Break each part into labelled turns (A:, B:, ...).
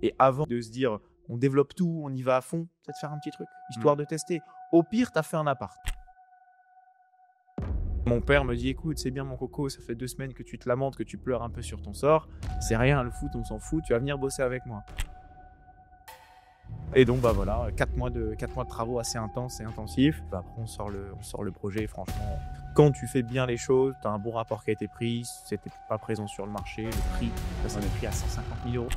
A: Et avant de se dire, on développe tout, on y va à fond, peut-être faire un petit truc, histoire de tester. Au pire, tu as fait un appart. Mon père me dit, écoute, c'est bien mon coco, ça fait 2 semaines que tu te lamentes, que tu pleures un peu sur ton sort. C'est rien, le foot, on s'en fout, tu vas venir bosser avec moi. Et donc, bah voilà, 4 mois de travaux assez intenses et intensifs. Bah, après, on sort le projet, franchement. Quand tu fais bien les choses, tu as un bon rapport qui a été pris, c'était pas présent sur le marché, le prix, ça s'en est pris à 150 000 €.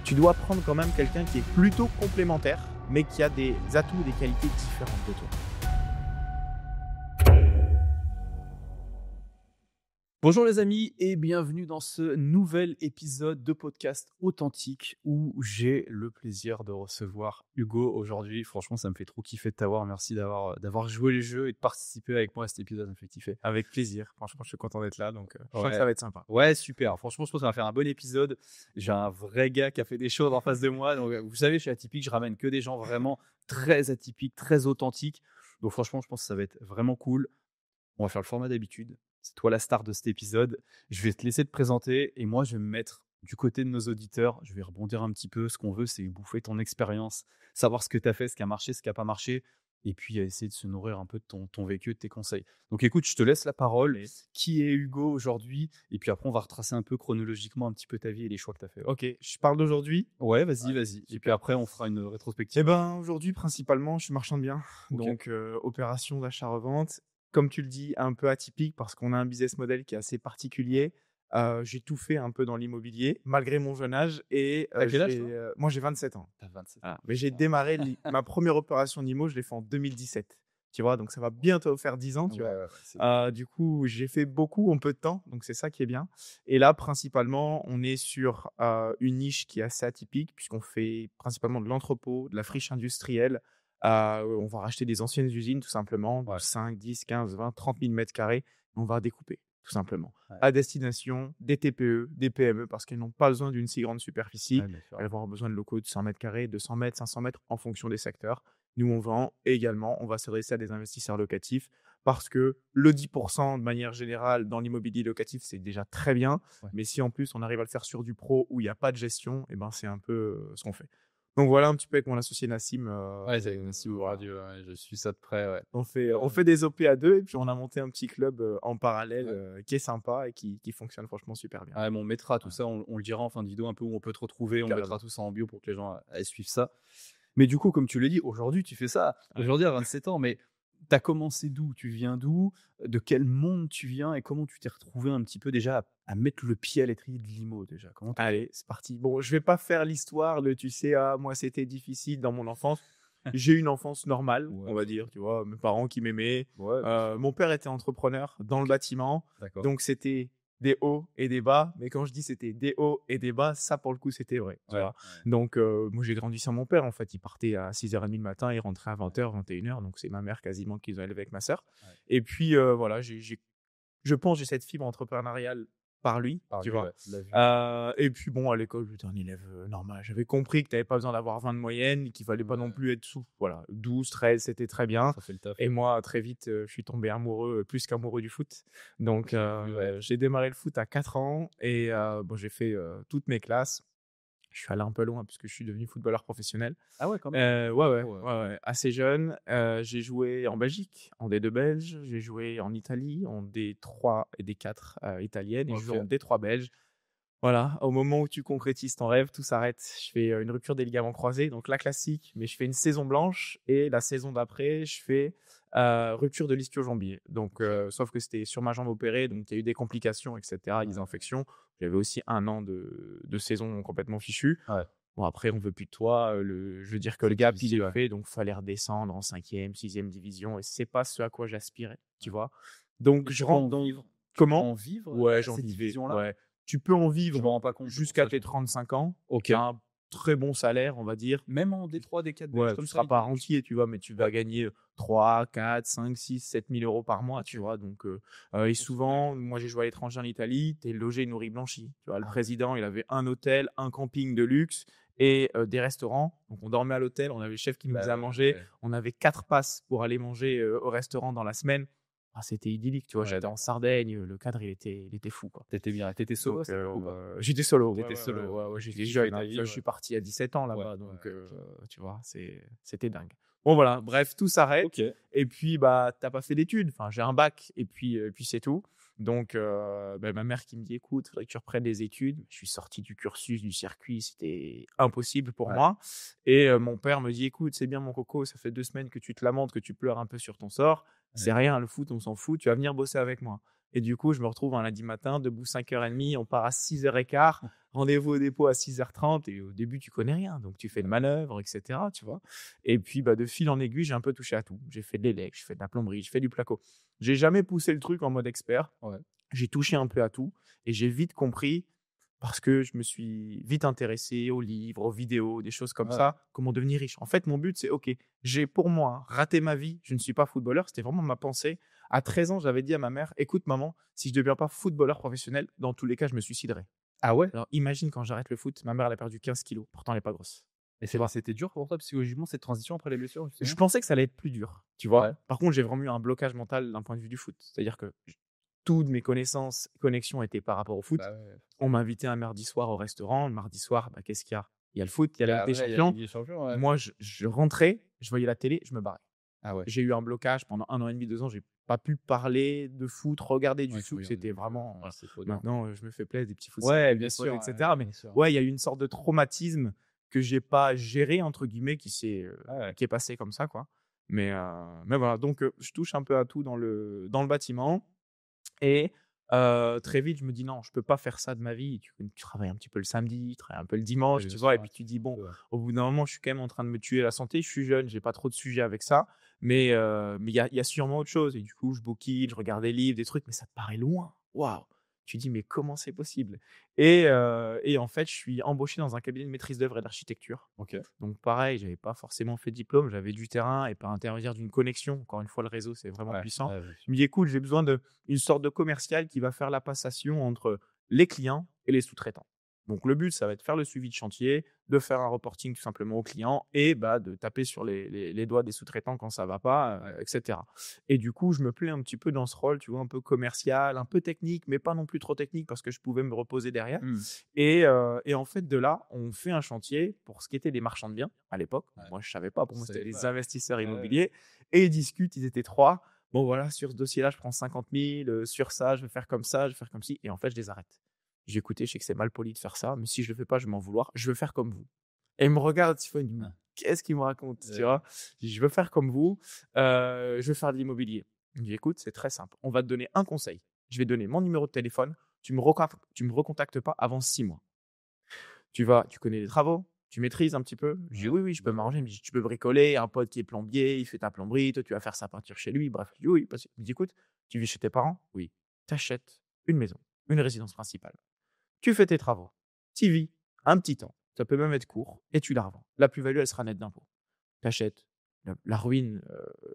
A: Tu dois prendre quand même quelqu'un qui est plutôt complémentaire, mais qui a des atouts et des qualités différentes de toi.
B: Bonjour les amis et bienvenue dans ce nouvel épisode de podcast authentique où j'ai le plaisir de recevoir Hugo aujourd'hui. Franchement, ça me fait trop kiffer de t'avoir. Merci d'avoir joué les jeux et de participer avec moi à cet épisode. Ça me fait kiffer.
A: Avec plaisir. Franchement, je suis content d'être là, donc je crois que ça va être sympa.
B: Ouais, super. Franchement, je pense qu'on va faire un bon épisode. J'ai un vrai gars qui a fait des choses en face de moi. Donc, vous savez, chez Atypique, je ramène que des gens vraiment très atypiques, très authentiques. Donc franchement, je pense que ça va être vraiment cool. On va faire le format d'habitude. C'est toi la star de cet épisode. Je vais te laisser te présenter et moi, je vais me mettre du côté de nos auditeurs. Je vais rebondir un petit peu. Ce qu'on veut, c'est bouffer ton expérience, savoir ce que tu as fait, ce qui a marché, ce qui n'a pas marché et puis essayer de se nourrir un peu de ton vécu, de tes conseils. Donc écoute, je te laisse la parole. Qui est Hugo aujourd'hui? Et puis après, on va retracer un peu chronologiquement un petit peu ta vie et les choix que tu as fait.
A: Ok, je parle d'aujourd'hui.
B: Ouais, vas-y. Et puis après, on fera une rétrospective.
A: Eh ben, aujourd'hui, principalement, je suis marchand de biens.
B: Ok.
A: Donc, opération d'achat-revente. Comme tu le dis, un peu atypique parce qu'on a un business model qui est assez particulier. J'ai tout fait un peu dans l'immobilier, malgré mon jeune âge. Et
B: T'as quel âge, toi
A: moi, j'ai 27 ans.
B: T'as 27
A: Voilà. Mais j'ai démarré ma première opération d'immo, je l'ai fait en 2017. Tu vois, donc ça va bientôt faire 10 ans. Tu vois. Du coup, j'ai fait beaucoup en peu de temps, donc c'est ça qui est bien. Et là, principalement, on est sur une niche qui est assez atypique, puisqu'on fait principalement de l'entrepôt, de la friche industrielle. On va racheter des anciennes usines, tout simplement, de 5, 10, 15, 20, 30 000 mètres carrés. On va découper, tout simplement, à destination des TPE, des PME, parce qu'elles n'ont pas besoin d'une si grande superficie. Elles vont avoir besoin de locaux de 100 mètres carrés, 200 mètres, 500 mètres, en fonction des secteurs. Nous, on vend également, on va s'adresser à des investisseurs locatifs parce que le 10% de manière générale dans l'immobilier locatif, c'est déjà très bien. Ouais. Mais si en plus on arrive à le faire sur du pro où il n'y a pas de gestion, eh ben, c'est un peu ce qu'on fait. Donc voilà un petit peu avec mon associé Nassim.
B: C'est avec Nassim Bouradieu, je suis ça de près. Ouais.
A: On fait des OP à deux et puis on a monté un petit club en parallèle qui est sympa et qui fonctionne franchement super bien.
B: Ouais, on mettra tout ça, on le dira en fin de vidéo un peu où on peut te retrouver. On mettra tout ça en bio pour que les gens aillent suivre ça. Mais du coup, comme tu l'as dit, aujourd'hui, tu fais ça. Aujourd'hui, à 27 ans, mais tu as commencé d'où? Tu viens d'où? De quel monde tu viens? Et comment tu t'es retrouvé un petit peu déjà à mettre le pied à l'étrier de l'IMO déjà?
A: Allez, c'est parti. Bon, je vais pas faire l'histoire de, tu sais, moi, c'était difficile dans mon enfance. J'ai eu une enfance normale, on va dire, tu vois, mes parents qui m'aimaient. Mon père était entrepreneur dans le bâtiment.
B: D'accord.
A: Donc, c'était des hauts et des bas. Mais quand je dis c'était des hauts et des bas, ça, pour le coup, c'était vrai. Tu vois. Donc, moi, j'ai grandi sans mon père. En fait, il partait à 6h30 le matin, il rentrait à 20h, 21h. Donc, c'est ma mère quasiment qui nous a élevés avec ma sœur. Et puis, voilà, je pense que j'ai cette fibre entrepreneuriale par lui, tu vois. Et puis bon, à l'école, j'étais un élève normal. J'avais compris que tu n'avais pas besoin d'avoir 20 de moyenne, qu'il fallait pas non plus être sous. Voilà, 12, 13, c'était très bien.
B: Ça fait le taf.
A: Et moi, très vite, je suis tombé amoureux, plus qu'amoureux du foot. Donc, j'ai démarré le foot à 4 ans et j'ai fait toutes mes classes. Je suis allé un peu loin parce que je suis devenu footballeur professionnel.
B: Ah ouais, quand même.
A: Ouais. Assez jeune. J'ai joué en Belgique, en D2 belge. J'ai joué en Italie, en D3 et D4 italienne. Et je joue en D3 belge. Voilà, au moment où tu concrétises ton rêve, tout s'arrête. Je fais une rupture des ligaments croisés, donc la classique, mais je fais une saison blanche. Et la saison d'après, je fais rupture de l'ischio-jambier. Donc, sauf que c'était sur ma jambe opérée, donc il y a eu des complications, etc., des infections. J'avais aussi 1 an de saison complètement fichue. Bon, après, on veut plus de toi. Je veux dire que le gap, il est fait, donc il fallait redescendre en 5e, 6e division. Et c'est pas ce à quoi j'aspirais, tu vois. Donc, je rentre dans... Comment ?
B: En vivre?
A: Ouais, j'en vivais. Ouais. Tu peux en vivre
B: je me rends pas compte
A: jusqu'à tes 35 ans.
B: Ok.
A: Un très bon salaire, on va dire.
B: Même en D3, D4,
A: ouais, tu ne seras pas rentier, tu vois, mais tu vas gagner 3, 4, 5, 6, 7 000 € par mois, tu vois. Donc, et souvent, moi, j'ai joué à l'étranger en Italie, tu es logé, nourri, blanchi. Tu vois, le président, il avait un hôtel, un camping de luxe et des restaurants. Donc, on dormait à l'hôtel, on avait le chef qui nous faisait à manger. On avait 4 passes pour aller manger au restaurant dans la semaine. c'était idyllique, tu vois.
B: Ouais,
A: J'étais en
B: d'accord.
A: Sardaigne, le cadre, il était fou, quoi.
B: Tu bien. Tu étais solo à
A: Donc,
B: cette époque ou pas?
A: j'étais solo,
B: Tu étais solo,
A: ouais,
B: OK. Tu
A: j'étais
B: kiffais
A: jeune,
B: ta
A: hein.
B: vie,
A: Je
B: ouais.
A: suis parti à 17 ans
B: Ouais,
A: là-bas,
B: ouais,
A: donc,
B: OK.
A: tu vois, c'était dingue. Bon, voilà, bref, tout s'arrête.
B: OK.
A: Et puis, bah, t'as pas fait d'études. Enfin, j'ai un bac et puis c'est tout. Donc, ma mère qui me dit: «Écoute, faudrait que tu reprennes des études». Je suis sorti du cursus, du circuit, c'était impossible pour
B: Ouais.
A: moi. Et mon père me dit: «Écoute, c'est bien mon coco, ça fait 2 semaines que tu te lamentes, que tu pleures un peu sur ton sort. C'est
B: Ouais.
A: rien, le foot, on s'en fout, tu vas venir bosser avec moi». Et du coup, je me retrouve un lundi matin, debout 5h30, on part à 6h15, rendez-vous au dépôt à 6h30 et au début, tu connais rien. Donc, tu fais une manœuvre, et cetera, tu vois? Et puis, bah, de fil en aiguille, j'ai un peu touché à tout. J'ai fait de l'élec, j'ai fait de la plomberie, j'ai fait du placo. J'ai jamais poussé le truc en mode expert.
B: Ouais.
A: J'ai touché un peu à tout et j'ai vite compris, parce que je me suis vite intéressé aux livres, aux vidéos, des choses comme
B: Ouais.
A: ça, comment devenir riche. En fait, mon but, c'est OK, j'ai pour moi raté ma vie, je ne suis pas footballeur, c'était vraiment ma pensée. À 13 ans, j'avais dit à ma mère: «Écoute maman, si je ne deviens pas footballeur professionnel, dans tous les cas, je me suiciderai».
B: Ah ouais?
A: Alors imagine quand j'arrête le foot, ma mère elle a perdu 15 kilos, pourtant elle est pas grosse.
B: Et
A: Tu vois?
B: c'était dur pour toi psychologiquement cette transition après les blessures,
A: Je
B: justement?
A: pensais que ça allait être plus dur, tu
B: Ouais.
A: vois? Par contre, j'ai vraiment eu un blocage mental d'un point de vue du foot. C'est-à-dire que toutes mes connaissances, connexions étaient par rapport au foot.
B: Bah ouais.
A: On m'invitait un mardi soir au restaurant. Le mardi soir, bah, qu'est-ce qu'il y a? Il y a le foot, il y a la Ligue des
B: Après, il y a la
A: Champions.
B: Ligue des Champions, ouais.
A: Moi, je rentrais, je voyais la télé, je me barrais.
B: Ah ouais.
A: J'ai eu un blocage pendant 1 an et demi, 2 ans. J'ai pas pu parler de foot, regarder du
B: Ouais, tu
A: foot.
B: regardais
A: C'était
B: plus,
A: vraiment,
B: ouais,
A: voilà.
B: c'est trop dur.
A: Maintenant, je me fais plaisir, des petits foot 5
B: Ouais,
A: avec
B: bien
A: des potes,
B: sûr,
A: et
B: ouais,
A: cetera. Mais
B: bien sûr.
A: ouais, il y a eu une sorte de traumatisme que j'ai pas «géré» entre guillemets,
B: Ouais, ouais.
A: qui est passé comme ça, quoi. Mais voilà, donc je touche un peu à tout dans le bâtiment. Et très vite, je me dis: «Non, je peux pas faire ça de ma vie». Tu travailles un petit peu le samedi, tu travailles un peu le
B: Ouais,
A: dimanche,
B: bien
A: tu vois? Et
B: sûr,
A: puis
B: ouais,
A: tu dis:
B: un
A: «Bon,
B: peu, ouais.
A: au bout d'un moment, je suis quand même en train de me tuer la santé. Je suis jeune, j'ai pas trop de sujets avec ça, mais il y a sûrement autre chose». Et du coup, je bouquine, je regarde des livres, des trucs, mais ça te paraît loin. Waouh! Tu dis: «Mais comment c'est possible?» Et en fait, je suis embauché dans un cabinet de maîtrise d'œuvre et d'architecture.
B: OK.
A: Donc pareil, j'avais pas forcément fait de diplôme, j'avais du terrain et par intermédiaire d'une connexion, encore une fois, le réseau, c'est vraiment
B: Ouais,
A: puissant.
B: ouais, bien sûr.
A: Il me dit: «Écoute, j'ai besoin d'une sorte de commercial qui va faire la passation entre les clients et les sous-traitants». Donc le but, ça va être de faire le suivi de chantier, de faire un reporting tout simplement aux clients et bah, de taper sur les doigts des sous-traitants quand ça va pas,
B: Ouais.
A: et cetera. Et du coup, je me plais un petit peu dans ce rôle, tu vois, un peu commercial, un peu technique, mais pas non plus trop technique parce que je pouvais me reposer derrière.
B: Mmh.
A: Et en fait, de là, on fait un chantier pour ce qui était des marchands de biens à l'époque.
B: Ouais.
A: Moi, je savais pas. Pour
B: Je
A: moi, c'était
B: savais
A: des
B: pas.
A: investisseurs
B: Ouais, ouais.
A: immobiliers. Et ils discutent, ils étaient 3. Bon, voilà, sur ce dossier-là, je prends 50 000. Sur ça, je vais faire comme ça, je vais faire comme ci. Et en fait, je les arrête. J'ai écouté, je sais que c'est mal poli de faire ça, mais si je le fais pas, je vais m'en vouloir. Je veux faire comme vous. Et ils me regardent, il me dit:
B: Ouais.
A: «Qu'est-ce qu'il me raconte?» Tu
B: Ouais.
A: vois? Je dis: «Je veux faire comme vous. Je veux faire de l'immobilier». Il me dit: «Écoute, c'est très simple. On va te donner un conseil. Je vais donner mon numéro de téléphone. Tu me recontactes pas avant 6 mois. Tu connais les travaux, tu maîtrises un petit peu?» Je dis:
B: Ouais,
A: «Oui, oui, je peux
B: bah, ouais.
A: m'arranger». Il me dit: «Tu peux bricoler, un pote qui est plombier, il fait ta plomberie, toi tu vas faire sa peinture chez lui». Bref, je dis: «Oui, parce que». Il me dit: «Écoute, tu vis chez tes parents?» «Oui». «T'achètes une maison, une résidence principale. Tu fais tes travaux, tu vis un petit temps, ça peut même être court et tu la revends. La plus-value, elle sera nette d'impôt. T'achètes la ruine,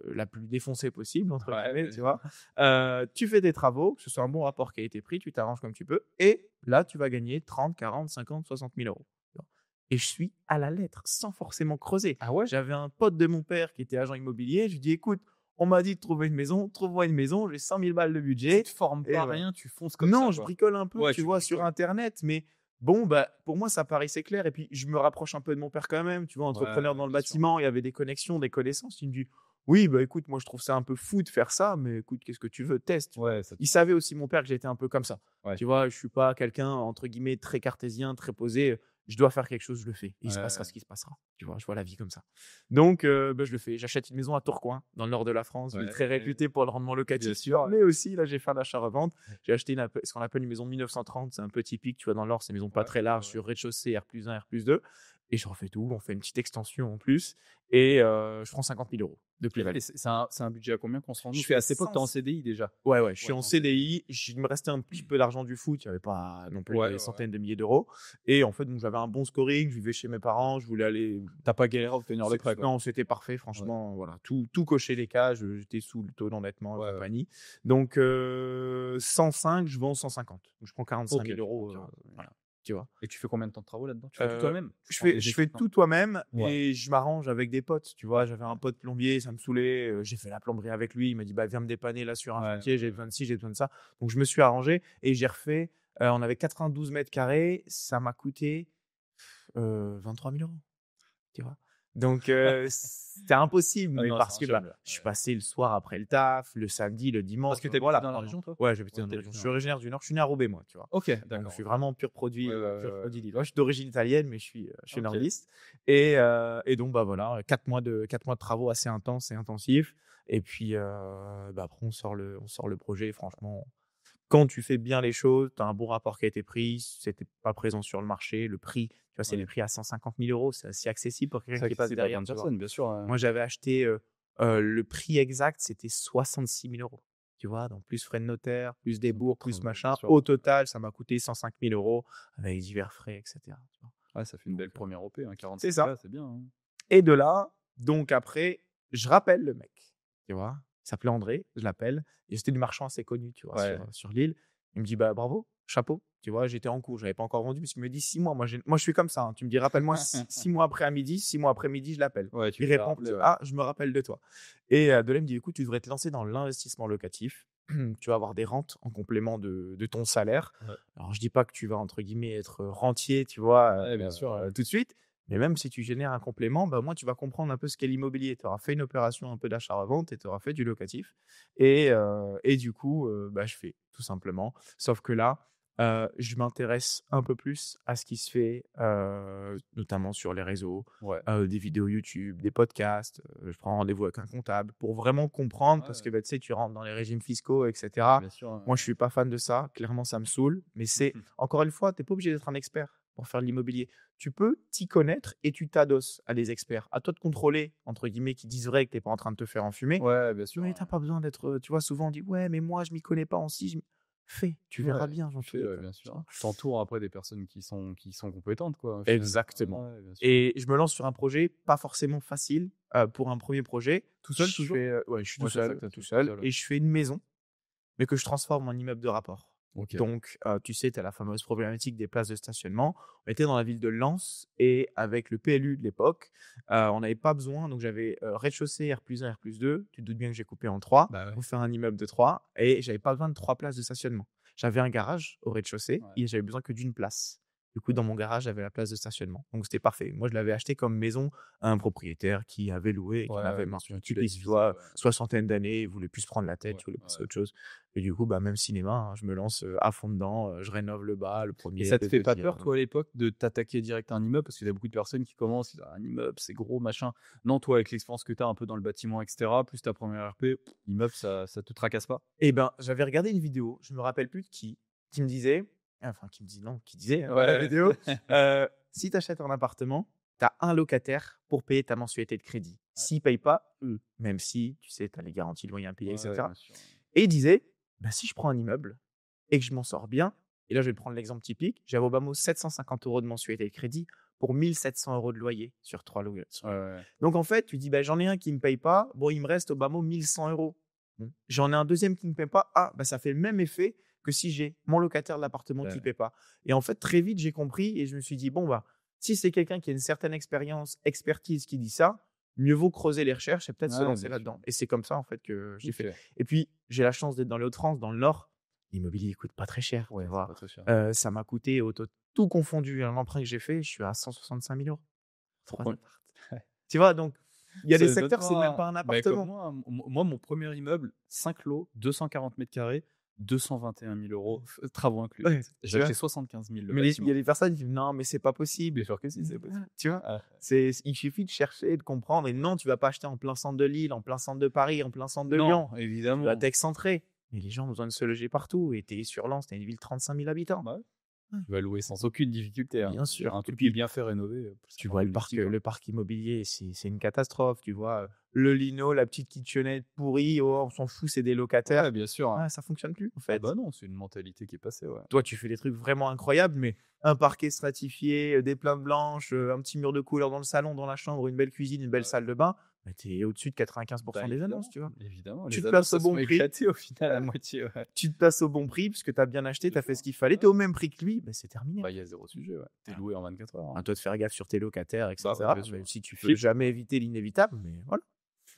A: la plus défoncée possible entre
B: Ouais,
A: guillemets,
B: bien
A: tu
B: sûr.
A: vois? Tu fais tes travaux, que ce soit un bon rapport qualité-prix, tu t'arranges comme tu peux et là, tu vas gagner 30, 40, 50, 60 000 €. Tu vois? Et je suis à la lettre, sans forcément creuser.
B: Ah ouais?
A: J'avais un pote de mon père qui était agent immobilier, je lui dis: «Écoute, on m'a dit de trouver une maison, trouve-moi une maison, j'ai 100 000 balles de
B: Tu
A: budget».
B: te formes
A: Et
B: pas,
A: voilà.
B: rien, tu fonces comme ça,
A: Non, je
B: quoi?
A: bricole un peu,
B: Ouais,
A: tu
B: tu
A: vois, sur
B: bricoles.
A: internet, mais bon, bah, pour moi, ça paraissait clair et puis je me rapproche un peu de mon père quand même, tu vois?
B: Ouais,
A: Entrepreneur
B: ouais,
A: dans le
B: bien sûr.
A: bâtiment, il y avait des connexions, des connaissances. Il me dit: «Oui, bah, écoute, moi, je trouve ça un peu fou de faire ça, mais écoute, qu'est-ce que tu veux? Teste», tu vois?
B: Ouais, ça te
A: Il savait aussi, mon père, que j'étais un peu comme ça.
B: ouais.
A: Tu vois? Je suis pas quelqu'un, entre guillemets, «très cartésien», très posé. Je dois faire quelque chose, je le fais et il
B: Ouais,
A: se passera
B: ouais.
A: ce qui se passera. Tu vois? Je vois la vie comme ça. Donc bah, je le fais. J'achète une maison à Tourcoing, dans le nord de la France, ville
B: Ouais,
A: très réputée pour le rendement
B: bien
A: locatif,
B: sûr, ouais.
A: mais aussi, là, j'ai fait un achat-revente. J'ai acheté ce qu'on appelle une maison 1930. C'est un peu typique, tu vois, dans le Nord, c'est une maison pas
B: Ouais,
A: très
B: ouais,
A: large,
B: ouais.
A: sur rez-de-chaussée, R+1, R+2. Et je refais tout. On fait une petite extension en plus. Et je prends 50 000 € de
B: OK,
A: plus-value.
B: et c'est un budget à combien qu'on se rend?
A: Je
B: Parce qu'à
A: fais
B: cette époque, tu es en
A: 500.
B: CDI déjà?
A: Ouais, ouais, je suis
B: Ouais,
A: en
B: tu es en CDI.
A: CDI. Il me restait un petit peu d'argent du foot. Il n'y avait pas non plus
B: Ouais,
A: des
B: ouais, ouais.
A: centaines de milliers d'euros. Et en fait, donc, j'avais un bon scoring. Je vivais chez mes parents. Je voulais aller.
B: Tu pas galéré à obtenir le prêt, quoi?
A: Non, c'était parfait,
B: Ouais.
A: franchement. Voilà, tout cochait les cases. J'étais sous le taux d'endettement et
B: Ouais, ouais.
A: compagnie. Donc 105, je vends 150. Donc, je prends 45
B: OK,
A: 000
B: tu prends
A: euros.
B: 40.
A: Voilà. tu vois.
B: Et tu fais combien de temps de travaux là-dedans? Tu fais tout toi-même?
A: Je fais tout toi-même
B: Ouais.
A: et je m'arrange avec des potes, tu vois. J'avais un pote plombier, ça me saoulait. J'ai fait la plomberie avec lui. Il m'a dit, bah, viens me dépanner là sur un chantier, j'ai besoin de ci, j'ai besoin de ça. Donc, je me suis arrangé et j'ai refait. On avait 92 mètres carrés. Ça m'a coûté 23 000 €, tu vois. Donc, c'était impossible, mais
B: non,
A: parce
B: c'est
A: que bah,
B: un
A: je suis passé le soir après le taf, le samedi, le dimanche.
B: Parce que tu
A: voilà,
B: dans la région, toi?
A: Ouais, j'habitais
B: Ouais,
A: dans la
B: tu
A: région. Je
B: du
A: suis
B: Nord.
A: originaire du Nord. Je suis né à Roubaix, moi, tu vois.
B: OK,
A: Donc,
B: d'accord.
A: je suis vraiment pur produit,
B: Ouais.
A: produit lillois. Je suis d'origine italienne, mais je suis
B: OK.
A: nordiste. Et donc, bah voilà, 4 mois de travaux assez intenses et intensifs. Et puis, bah, après, on sort le projet. Et franchement, quand tu fais bien les choses, tu as un bon rapport qui a été pris, c'était pas présent sur le marché. Le prix, tu vois, c'est
B: Ouais.
A: des prix à 150 000 €. C'est assez accessible pour quelqu'un
B: C'est
A: qui passe
B: accessible à plein
A: derrière,
B: de
A: tu vois.
B: personnes, bien sûr,
A: Moi, j'avais acheté le prix exact, c'était 66 000 €. Tu vois, donc plus frais de notaire, plus des bourgs, plus
B: bien
A: machin.
B: sûr.
A: Au total, ça m'a coûté 105 000 € avec divers frais, etc. Tu vois.
B: Ouais, ça fait une belle
A: Donc,
B: première OP, hein,
A: c'est
B: 45
A: ça.
B: K, c'est bien, hein.
A: Et de là, donc après, je rappelle le mec, tu vois. Il s'appelait André, je l'appelle. Et c'était du marchand assez connu, tu vois,
B: Ouais.
A: sur l'île. Il me dit, bah bravo, chapeau. Tu vois, j'étais en cours, j'avais pas encore vendu parce qu'il me dit 6 mois. Moi, je suis comme ça, hein. Tu me dis, rappelle-moi 6 mois après à midi, 6 mois après midi, je l'appelle.
B: Ouais, tu
A: Il
B: le fais
A: répond,
B: rappeler, ouais.
A: ah, je me rappelle de toi. Et de là, il me dit, écoute, tu devrais te lancer dans l'investissement locatif. Tu vas avoir des rentes en complément de ton salaire.
B: Ouais.
A: Alors, je dis pas que tu vas, entre guillemets, être rentier, tu vois,
B: Ouais, bien sûr, ouais.
A: tout de suite. Mais même si tu génères un complément, bah, au moins, tu vas comprendre un peu ce qu'est l'immobilier. Tu auras fait une opération un peu d'achat-revente et tu auras fait du locatif. Et du coup, bah, je fais tout simplement. Sauf que là, je m'intéresse un peu plus à ce qui se fait, notamment sur les réseaux,
B: Ouais.
A: des vidéos YouTube, des podcasts. Je prends rendez-vous avec un comptable pour vraiment comprendre parce que bah, tu sais, tu rentres dans les régimes fiscaux, etc.
B: Bien sûr,
A: Moi, je suis pas fan de ça. Clairement, ça me saoule. Mais c'est, encore une fois, tu n'es pas obligé d'être un expert pour faire de l'immobilier. Tu peux t'y connaître et tu t'adosses à des experts. À toi de contrôler, entre guillemets, qui disent vrai que tu n'es pas en train de te faire enfumer.
B: Ouais, bien sûr,
A: Mais
B: ouais.
A: tu n'as pas besoin d'être. Tu vois, souvent on dit ouais, mais moi, je m'y connais pas en si. Fais, tu verras bien, j'en
B: Tu fais, ouais, bien sûr. Tu t'entoures après des personnes qui sont compétentes, quoi, au final.
A: Exactement.
B: Ouais, bien sûr.
A: Et je me lance sur un projet pas forcément facile pour un premier projet.
B: Tout seul,
A: Je
B: toujours?
A: ouais, je suis
B: Ouais,
A: tout
B: c'est ça
A: seul,
B: que tu as
A: tout
B: fait
A: seul.
B: ouais.
A: Et je fais une maison, mais que je transforme en immeuble de rapport.
B: OK.
A: Donc, tu sais, tu as la fameuse problématique des places de stationnement. On était dans la ville de Lens et avec le PLU de l'époque, on n'avait pas besoin. Donc, j'avais rez-de-chaussée, R+1, R+2. Tu te doutes bien que j'ai coupé en 3
B: Bah, ouais.
A: pour faire un immeuble de 3 et j'avais pas besoin de 3 places de stationnement. J'avais un garage au rez-de-chaussée
B: Ouais.
A: et j'avais besoin que d'une place. Du coup, dans mon garage, j'avais la place de stationnement. Donc, c'était parfait. Moi, je l'avais acheté comme maison à un propriétaire qui avait loué et qui
B: Ouais,
A: m'avait
B: bien
A: marre.
B: sûr, tu
A: Tu
B: l'as
A: sais,
B: divisé,
A: soit
B: ouais.
A: soixantaine d'années, il voulait plus se prendre la tête,
B: Ouais,
A: il voulait passer à
B: ouais.
A: autre chose. Et du coup, bah, même cinéma, hein, je me lance à fond dedans. Je rénove le bas, le
B: Et
A: premier,
B: ça te
A: le
B: fait pas
A: deuxième.
B: peur, toi, à l'époque, de t'attaquer direct à un immeuble? Parce qu'il y a beaucoup de personnes qui commencent, ils disent: «Ah, un immeuble, c'est gros, machin». Non, toi, avec l'expérience que tu as un peu dans le bâtiment et cetera, plus ta première RP, l'immeuble, ça te tracasse pas?
A: Et ben, j'avais regardé une vidéo, je me rappelle plus de qui me disait, enfin qui me dit non, qui disait hein, dans la
B: Ouais.
A: vidéo, si tu achètes un appartement, tu as un locataire pour payer ta mensualité de crédit. S'il paye pas, même si, tu sais, tu as les garanties de loyer impayés,
B: Ouais,
A: etc.
B: bien sûr.
A: Et il disait, bah, si je prends un immeuble et que je m'en sors bien, et là je vais prendre l'exemple typique, j'avais au bas mot 750 € de mensualité de crédit pour 1 700 € de loyer sur 3 loyers.
B: Ouais.
A: Donc en fait, tu dis, bah, j'en ai un qui ne me paye pas, bon, il me reste au bas mot 1 100 €. J'en ai un deuxième qui ne me paie pas, ah, bah, ça fait le même effet que si j'ai mon locataire de l'appartement qui ne
B: Ouais.
A: paie pas. Et en fait, très vite, j'ai compris et je me suis dit, bon, bah, si c'est quelqu'un qui a une certaine expertise qui dit ça, mieux vaut creuser les recherches et peut-être se
B: Ouais,
A: lancer
B: bien
A: là-dedans.
B: sûr.
A: Et c'est comme ça, en fait, que j'ai fait.
B: OK.
A: Et puis, j'ai la chance d'être dans les Hauts-de-France, dans le Nord. L'immobilier ne coûte pas très cher.
B: Ouais,
A: Tu
B: c'est
A: vois.
B: pas très cher.
A: Ça m'a coûté, tout confondu, un emprunt que j'ai fait, je suis à 165 000 €. Trois
B: Con
A: apparts. Tu vois, donc, il y a
B: Ça
A: des
B: donne
A: secteurs, c'est même
B: pas
A: pas un
B: bah, comme
A: appartement.
B: moi, mon premier immeuble, 5 lots, 240 m², 221 000 €, travaux inclus.
A: Ouais,
B: J'ai
A: tu vois.
B: acheté 75 000 le
A: Mais il y
B: bâtiment.
A: a des personnes qui disent non, mais c'est pas possible.
B: Bien sûr que si, c'est possible.
A: Tu vois,
B: Ah,
A: il suffit de chercher, de comprendre. Et non, tu vas pas acheter en plein centre de Lille, en plein centre de Paris, en plein centre de
B: non,
A: Lyon. Tu vas
B: évidemment.
A: t'excentrer. Mais les gens ont besoin de se loger partout. Et tu es sur Lens, tu une ville de 35 000 habitants.
B: Bah, ouais.
A: Ouais.
B: Tu vas louer sans aucune difficulté, hein.
A: Bien sûr.
B: Un
A: Et
B: truc qui est
A: puis,
B: bien fait rénover, ça
A: tu
B: prend
A: vois,
B: plus de 10 ans.
A: le parc immobilier, c'est une catastrophe. Tu vois, le lino, la petite kitchenette pourrie, oh, on s'en fout, c'est des locataires.
B: Ouais, bien sûr, hein.
A: Ouais, ça fonctionne plus, en
B: Ah
A: fait.
B: bah non, c'est une mentalité qui est passée, ouais.
A: Toi, tu fais des trucs vraiment incroyables, mais un parquet stratifié, des plaintes blanches, un petit mur de couleur dans le salon, dans la chambre, une belle cuisine, une belle
B: Ouais.
A: salle de bain, bah, tu es au-dessus de 95% des annonces, tu vois.
B: Évidemment,
A: Tu
B: les
A: te
B: annonces,
A: places au
B: elles sont
A: bon prix.
B: éclatées au final à moitié.
A: Tu te places au bon prix puisque tu as bien acheté, tu as fait ce qu'il fallait, tu es au même prix que lui, bah, c'est terminé.
B: Bah, il y a zéro sujet, ouais. Tu es loué en 24 heures.
A: À toi de faire gaffe sur tes locataires, etc.
B: Bah, ouais, bien sûr.
A: Même si tu peux
B: Puis-
A: jamais éviter l'inévitable, mais voilà.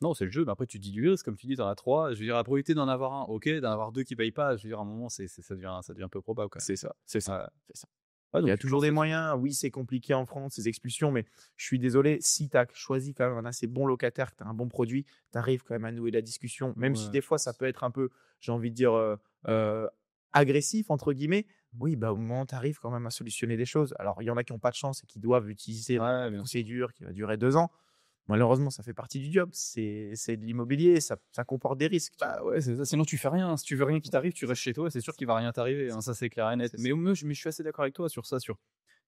B: Non, c'est le jeu, mais après tu dilues le risque, comme tu dis, t'en as 3. Je veux dire, la probabilité d'en avoir un, ok, d'en avoir 2 qui payent pas, je veux dire, à un moment, ça devient un peu probable, quoi.
A: C'est ça, c'est ça.
B: Ouais.
A: C'est ça.
B: Ouais,
A: Il
B: donc
A: y a
B: tu
A: toujours
B: penses
A: des
B: que-
A: moyens. Oui, c'est compliqué en France, ces expulsions, mais je suis désolé, si tu as choisi quand même un assez bon locataire, que tu as un bon produit, tu arrives quand même à nouer la discussion, même si
B: Ouais,
A: des
B: je
A: fois ça
B: pense.
A: peut être un peu, j'ai envie de dire, euh, agressif, entre guillemets. Oui, bah, au moment, tu arrives quand même à solutionner des choses. Alors, il y en a qui n'ont pas de chance et qui doivent utiliser
B: Ouais,
A: une
B: bien sûr.
A: procédure qui va durer 2 ans. Malheureusement, ça fait partie du job. C'est de l'immobilier, ça comporte des risques. Tu vois.
B: Bah ouais, c'est ça. Sinon, tu fais rien. Si tu veux rien qui t'arrive, tu restes chez toi. C'est sûr qu'il va rien t'arriver. Hein, ça, c'est clair et net.
A: C'est
B: Mais,
A: ça.
B: mais je suis assez d'accord avec toi sur ça, sur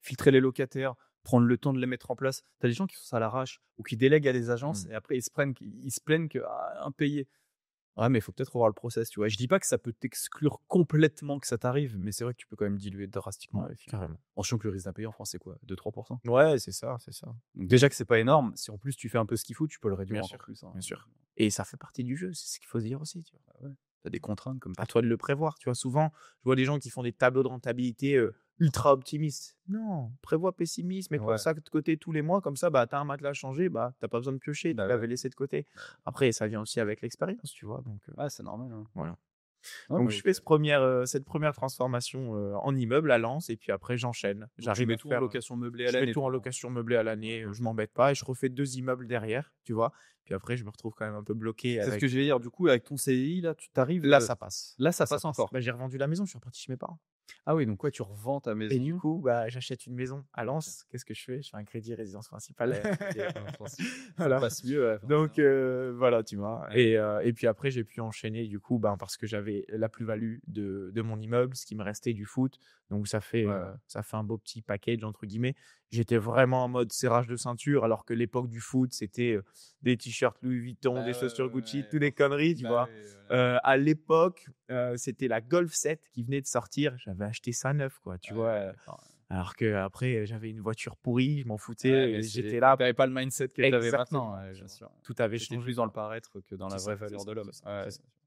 B: filtrer les locataires, prendre le temps de les mettre en place. T'as des gens qui font ça à l'arrache ou qui délèguent à des agences et après ils se plaignent que impayé. Ouais, mais il faut peut-être revoir le process, tu vois. Je dis pas que ça peut t'exclure complètement que ça t'arrive, mais c'est vrai que tu peux quand même diluer drastiquement
A: Ouais,
B: avec.
A: carrément.
B: En sachant que le risque d'impayé en France, c'est quoi? 2-3%.
A: Ouais, c'est ça, c'est ça.
B: Donc déjà que c'est pas énorme, si en plus tu fais un peu ce qu'il faut, tu peux le réduire
A: Bien
B: encore
A: sûr,
B: plus. Hein.
A: bien sûr. Et ça fait partie du jeu, c'est ce qu'il faut se dire aussi. Tu vois.
B: Bah ouais. T'as des contraintes comme
A: À
B: partout.
A: toi de le prévoir. Tu vois, souvent, je vois des gens qui font des tableaux de rentabilité ultra optimistes. Non, prévois pessimiste, mets-toi
B: Ouais.
A: ça de côté tous les mois, comme ça, bah, tu as un matelas à changer, bah, tu n'as pas besoin de piocher,
B: Bah
A: tu
B: ouais.
A: l'avais laissé de côté. Après, ça vient aussi avec l'expérience, tu vois. Donc,
B: Ouais, c'est normal. Hein.
A: voilà.
B: Ouais,
A: Donc,
B: mais
A: je
B: ok.
A: fais cette première transformation en immeuble à Lens, et puis après, j'enchaîne.
B: Donc, tu
A: J'arrive
B: mets
A: à
B: tout en
A: faire.
B: location meublée à
A: Je mets
B: l'année.
A: tout en
B: toi, hein.
A: location meublée à l'année, je m'embête pas, et je refais 2 immeubles derrière, tu vois. Puis après, je me retrouve quand même un peu bloqué
B: C'est ce
A: avec.
B: que je vais dire. Du coup, avec ton CDI, là, tu t'arrives.
A: Là, ça passe.
B: Là, ça passe encore.
A: Bah, j'ai revendu la maison, je suis reparti chez mes parents.
B: Ah oui, donc quoi, tu revends ta maison.
A: Et du coup, bah, j'achète une maison à Lens. Qu'est-ce que je fais? Je fais un crédit résidence principale.
B: Ça
A: Voilà.
B: passe mieux. Ouais,
A: Donc voilà, tu vois. Et puis après, j'ai pu enchaîner du coup, ben, parce que j'avais la plus-value de mon immeuble, ce qui me restait du foot. Donc ça fait un beau petit package entre guillemets. J'étais vraiment en mode serrage de ceinture, alors que l'époque du foot, c'était des t-shirts Louis Vuitton, des chaussures Gucci, toutes des conneries, tu vois. À l'époque, c'était la Golf 7 qui venait de sortir. J'avais acheté ça neuf, quoi, tu vois. Alors que après, j'avais une voiture pourrie, je m'en foutais. Et j'étais là.
B: T'avais pas le mindset que t'avais
A: Exactement,
B: maintenant, bien sûr.
A: Tout avait
B: T'étais
A: changé.
B: plus dans le paraître que dans la vraie valeur de l'homme.
A: C'est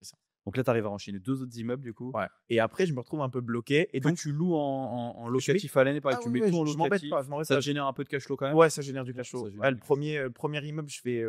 A: ça.
B: Donc là, t'arrives à enchaîner 2 autres immeubles, du coup.
A: Ouais. Et après, je me retrouve un peu bloqué. Et
B: Donc
A: donc,
B: tu loues en locatif à l'année, pareil.
A: Ah
B: Tu
A: oui,
B: mets tout en
A: je m'embête
B: locatif.
A: pas, je m'embête
B: Ça
A: pas.
B: te génère un peu de cash flow quand même.
A: Ouais, ça génère du cash flow.
B: Ça génère
A: Ouais,
B: du
A: le premier immeuble, je fais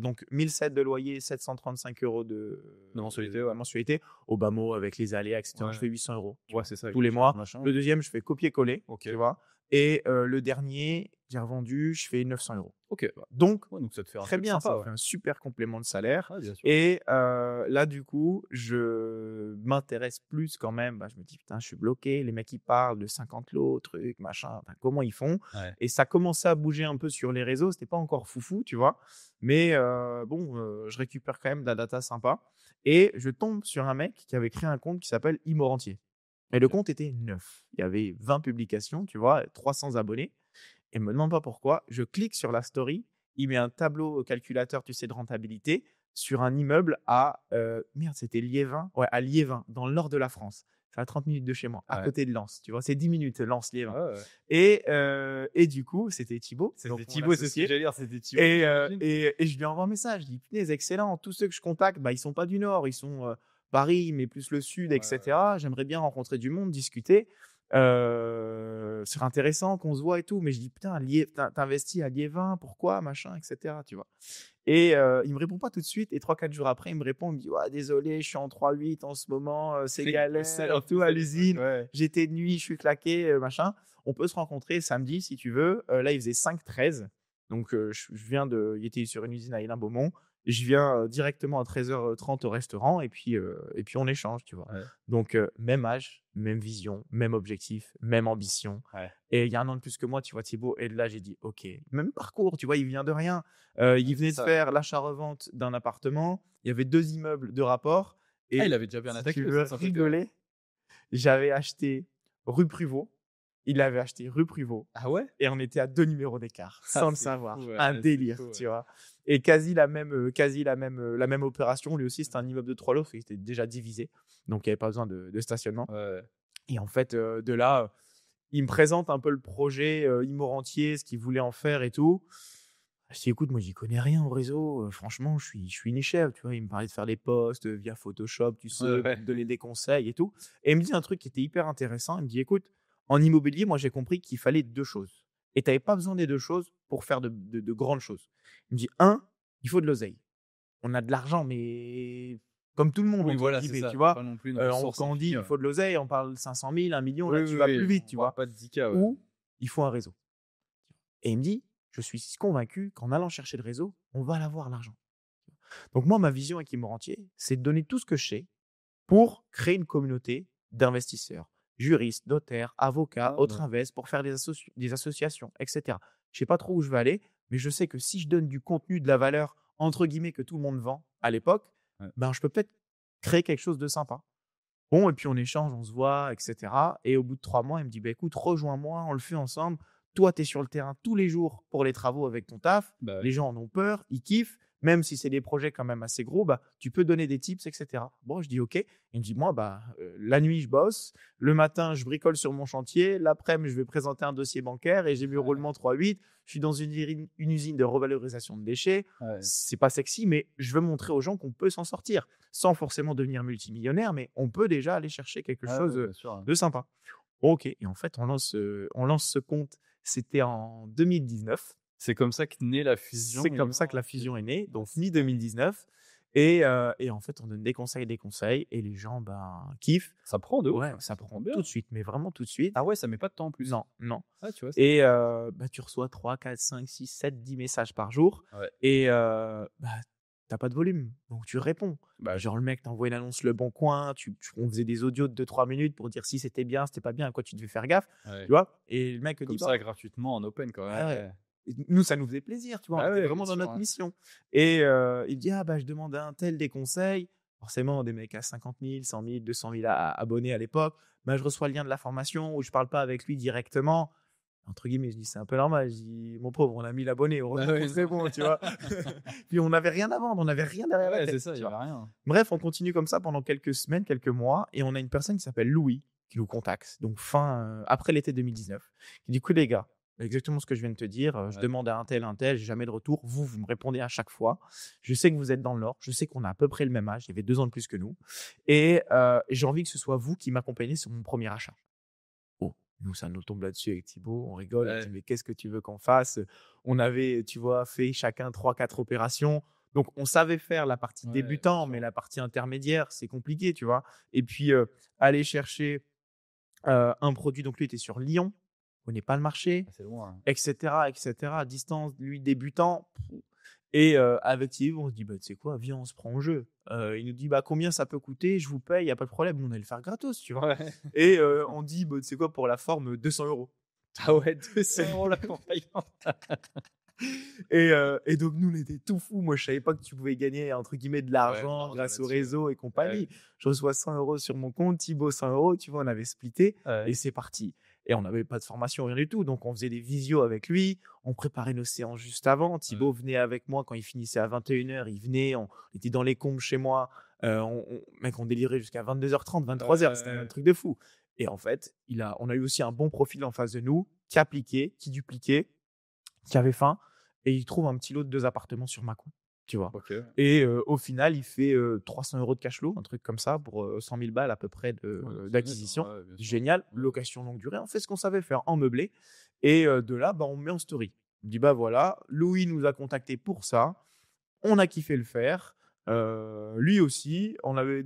A: donc 1007 de loyer, 735 € de
B: mensualité,
A: de mensualité. Au bas mot, avec les aléas, etc.
B: Ouais.
A: Je fais 800 €.
B: Ouais, c'est ça.
A: Tous les mois.
B: Machin.
A: Le deuxième, je fais copier-coller.
B: Ok.
A: Tu vois. Et le dernier, j'ai revendu, je fais 900 €.
B: Ok.
A: Donc,
B: Ouais, donc ça te fait un
A: très
B: truc
A: bien,
B: sympa,
A: ça fait un super complément de salaire.
B: Ouais, bien sûr.
A: Et là, du coup, je m'intéresse plus quand même. Bah, je me dis, putain, je suis bloqué. Les mecs, ils parlent de 50 lots, trucs, machin. Enfin, comment ils font?
B: Ouais.
A: Et ça commençait à bouger un peu sur les réseaux. C'était pas encore foufou, tu vois. Mais je récupère quand même de la data sympa. Et je tombe sur un mec qui avait créé un compte qui s'appelle Immorantier. Et le compte était neuf. Il y avait 20 publications, tu vois, 300 abonnés. Et me demande pas pourquoi. Je clique sur la story. Il met un tableau calculateur, tu sais, de rentabilité sur un immeuble à c'était Liévin. Ouais, à Liévin, dans le nord de la France. C'est à 30 minutes de chez moi, à côté de Lens. Tu vois, c'est 10 minutes, Lens-Liévin. Et du coup, c'était Thibaut.
B: C'était Thibaut, c'est ce que j'allais dire. C'était Thibaut.
A: Et je lui envoie un message. Je dis, punaise, excellent. Tous ceux que je contacte, bah, ils sont pas du nord. Ils sont Paris, mais plus le sud, etc. J'aimerais bien rencontrer du monde, discuter. C'est intéressant qu'on se voit et tout, mais je dis putain, t'investis à Liévin, pourquoi, machin, etc. Tu vois. Et il me répond pas tout de suite. Et 3-4 jours après, il me répond, il me dit ouais, désolé, je suis en 3-8 en ce moment, c'est galère, tout à l'usine. J'étais de nuit, je suis claqué, machin. On peut se rencontrer samedi si tu veux. Là, il faisait 5-13. Donc, il était sur une usine à Hénin-Beaumont. Je viens directement à 13h30 au restaurant et puis on échange, tu vois. Donc, même âge, même vision, même objectif, même ambition. Et il y a un an de plus que moi, tu vois, Thibaut. Et là, j'ai dit, OK, même parcours, tu vois, il vient de rien. Il venait de faire l'achat-revente d'un appartement. Il y avait 2 immeubles de rapport. Et
B: il avait déjà bien attaqué.
A: Tu veux rigoler? J'avais acheté rue Pruvot. Il avait acheté rue Pruvot.
B: Ah ouais?
A: Et on était à 2 numéros d'écart, sans le savoir.
B: Fou,
A: un délire, tu vois. Et quasi la même opération. Lui aussi, c'était un immeuble de 3 lots, il était déjà divisé. Donc, il n'y avait pas besoin de stationnement. Et en fait, de là, il me présente un peu le projet Immorantier, ce qu'il voulait en faire et tout. Je dis: «Écoute, moi, j'y connais rien au réseau, franchement, je suis une chef», tu vois? Il me parlait de faire des posts, via Photoshop, tu sais,
B: Ouais,
A: pour
B: ouais.
A: me donner des conseils et tout et il me dit un truc qui était hyper intéressant. Il me dit: «Écoute, en immobilier, moi, j'ai compris qu'il fallait 2 choses et tu avais pas besoin des 2 choses pour faire de grandes choses». Il me dit: «1, il faut de l'oseille. On a de l'argent, mais comme tout le monde,
B: Oui,
A: entre
B: voilà, c'est
A: guillemets, tu
B: ça.
A: vois?
B: Pas non plus une
A: On
B: ressource
A: quand on dit:
B: infinie,
A: «Il
B: ouais.
A: faut de l'oseille», on parle 500 000, 1 000 000,
B: Oui,
A: là, tu vas
B: oui,
A: plus
B: oui,
A: vite, tu
B: on parle
A: vois?
B: pas de 10K, ouais.
A: Ou il faut un réseau et il me dit: «Je suis convaincu qu'en allant chercher le réseau, on va l'avoir l'argent». Donc moi, ma vision avec Immorantier, c'est de donner tout ce que je sais pour créer une communauté d'investisseurs, juristes, notaires, avocats,
B: Ouais,
A: autres
B: ouais.
A: invest pour faire des associations, et cetera. Je sais pas trop où je vais aller, mais je sais que si je donne du contenu, de la valeur, entre guillemets, que tout le monde vend à l'époque,
B: Ouais.
A: ben, je peux peut-être créer quelque chose de sympa. Bon, et puis on échange, on se voit, et cetera. Et au bout de 3 mois, il me dit: «Bah, écoute, rejoins-moi, on le fait ensemble. Toi, tu es sur le terrain tous les jours pour les travaux avec ton taf.
B: Bah, ouais.
A: Les gens en ont peur, ils kiffent. Même si c'est des projets quand même assez gros, bah, tu peux donner des tips, et cetera». Bon, je dis: «OK». Il me dit: «Moi, bah, la nuit, je bosse. Le matin, je bricole sur mon chantier. L'après-midi, je vais présenter un dossier bancaire et j'ai mes roulements 3-8. Je suis dans une usine de revalorisation de déchets.
B: Ouais.
A: C'est pas sexy, mais je veux montrer aux gens qu'on peut s'en sortir sans forcément devenir multimillionnaire, mais on peut déjà aller chercher quelque
B: Ouais,
A: chose,
B: ouais, bien sûr, ouais.
A: de sympa». OK, et en fait, on lance ce compte, c'était en 2019.
B: C'est comme ça que naît la
A: C'est
B: fusion
A: comme ça que la
B: Immorantier.
A: fusion est née,
B: Ah,
A: donc
B: c'est
A: mi-2019 et en fait, on donne des conseils et les gens, ben, kiffent.
B: ça prend de ouf,
A: Ouais,
B: hein,
A: ça
B: ça prend
A: prend
B: bien.
A: tout de suite, mais vraiment tout de suite.
B: Ah ouais, ça met pas de temps en plus.
A: Non, non.
B: Ah, tu vois?
A: Et bah, tu reçois 3, 4, 5, 6, 7, 10 messages par jour
B: Ouais.
A: et bah, tu pas de volume, donc tu réponds.
B: Bah,
A: Genre le mec t'envoie une annonce Le Bon Coin, on faisait des audios de 2-3 minutes pour dire si c'était bien, c'était pas bien, à quoi tu devais faire gaffe,
B: ouais.
A: tu vois? Et le mec dit:
B: Comme
A: «Bah».
B: ça, gratuitement en open, quoi.
A: Ah ouais.
B: Ouais.
A: Et nous, ça nous faisait plaisir, tu vois? On
B: Bah
A: était
B: ouais, bien
A: vraiment dans
B: sûr,
A: notre
B: ouais.
A: mission et il me dit: «Ah bah, je demande à un tel des conseils». Forcément, des mecs à 50 000, 100 000, 200 000 abonnés à l'époque. Bah, je reçois le lien de la formation où je parle pas avec lui directement. Entre guillemets, je dis: «C'est un peu normal». Je dis: «Mon pauvre, on a 1000 abonnés,
B: Bah
A: heureusement qu'on
B: ouais,
A: te
B: non.
A: répond», tu vois? Puis on n'avait rien à vendre, on n'avait rien derrière la
B: Ouais, c'est
A: tête,
B: ça, il
A: tu
B: y avait
A: vois?
B: rien.
A: Bref, on continue comme ça pendant quelques semaines, quelques mois et on a une personne qui s'appelle Louis qui nous contacte, donc après l'été 2019, qui dit: «Écoute les gars, exactement ce que je viens de te dire, je
B: Ouais.
A: demande à un tel, j'ai jamais de retour. Vous me répondez à chaque fois. Je sais que vous êtes dans l'or, je sais qu'on a à peu près le même âge, il y avait 2 ans de plus que nous et j'ai envie que ce soit vous qui m'accompagnez sur mon premier achat». Oh, nous, ça nous tombe là-dessus avec Thibaut, on rigole, on dit:
B: Ouais.
A: «Mais qu'est-ce que tu veux qu'on fasse?» On avait, tu vois, fait chacun 3-4 opérations, donc on savait faire la partie
B: Ouais, bien
A: débutant, mais
B: sûr.
A: la partie intermédiaire, c'est compliqué, tu vois? Et puis, aller chercher, un produit, donc lui était sur Lyon, on connaît pas le marché,
B: Ah, c'est loin, hein.
A: et cetera, à distance, lui débutant et avec Thibaut, on se dit: «Bah, tu sais quoi? Viens, on se prend au jeu». Il nous dit: «Bah, combien ça peut coûter? Je vous paye, il y a pas de problème». Nous, on allait le faire gratos, tu vois?
B: Ouais.
A: Et on dit: «Bah, tu sais quoi? Pour la forme, 200 €
B: Ah ouais, 200 € l'accompagnement.
A: et donc nous, on était tout fous. Moi, je savais pas que tu pouvais gagner, entre guillemets, «de
B: Ouais, de
A: l'argent»
B: l'argent
A: grâce au
B: là-dessus, ouais.
A: réseau et
B: Ouais,
A: compagnie. Je reçois 100 € sur mon compte, Thibaut 100 €, tu vois? On avait splitté et
B: ouais.
A: c'est parti et on n'avait pas de formation, rien du tout. Donc on faisait des visios avec lui, on préparait nos séances juste avant.
B: Ouais.
A: Thibaut venait avec moi quand il finissait à 21 h, il venait, on était dans les combes chez moi, on délivrait jusqu'à 22 h 30,
B: Ouais,
A: 23 h, c'était un
B: ouais,
A: truc de fou et en fait, on a eu aussi un bon profil en face de nous, qui appliquait, qui dupliquait, qui avait faim et il trouve un petit lot de 2 appartements sur Mâcon, tu vois?
B: OK.
A: Et au final, il fait, 300 € de cash flow, un truc comme ça pour, 100 000 balles à peu près
B: Ouais, c'est net, hein.
A: d'acquisition.
B: Ouais, bien sûr.
A: Génial,
B: Ouais, ouais.
A: location longue durée, on fait ce qu'on savait faire en meublé et de là, bah, on met en story. On dit: «Bah, voilà, Louis nous a contactés pour ça, on a kiffé le faire, lui aussi». On avait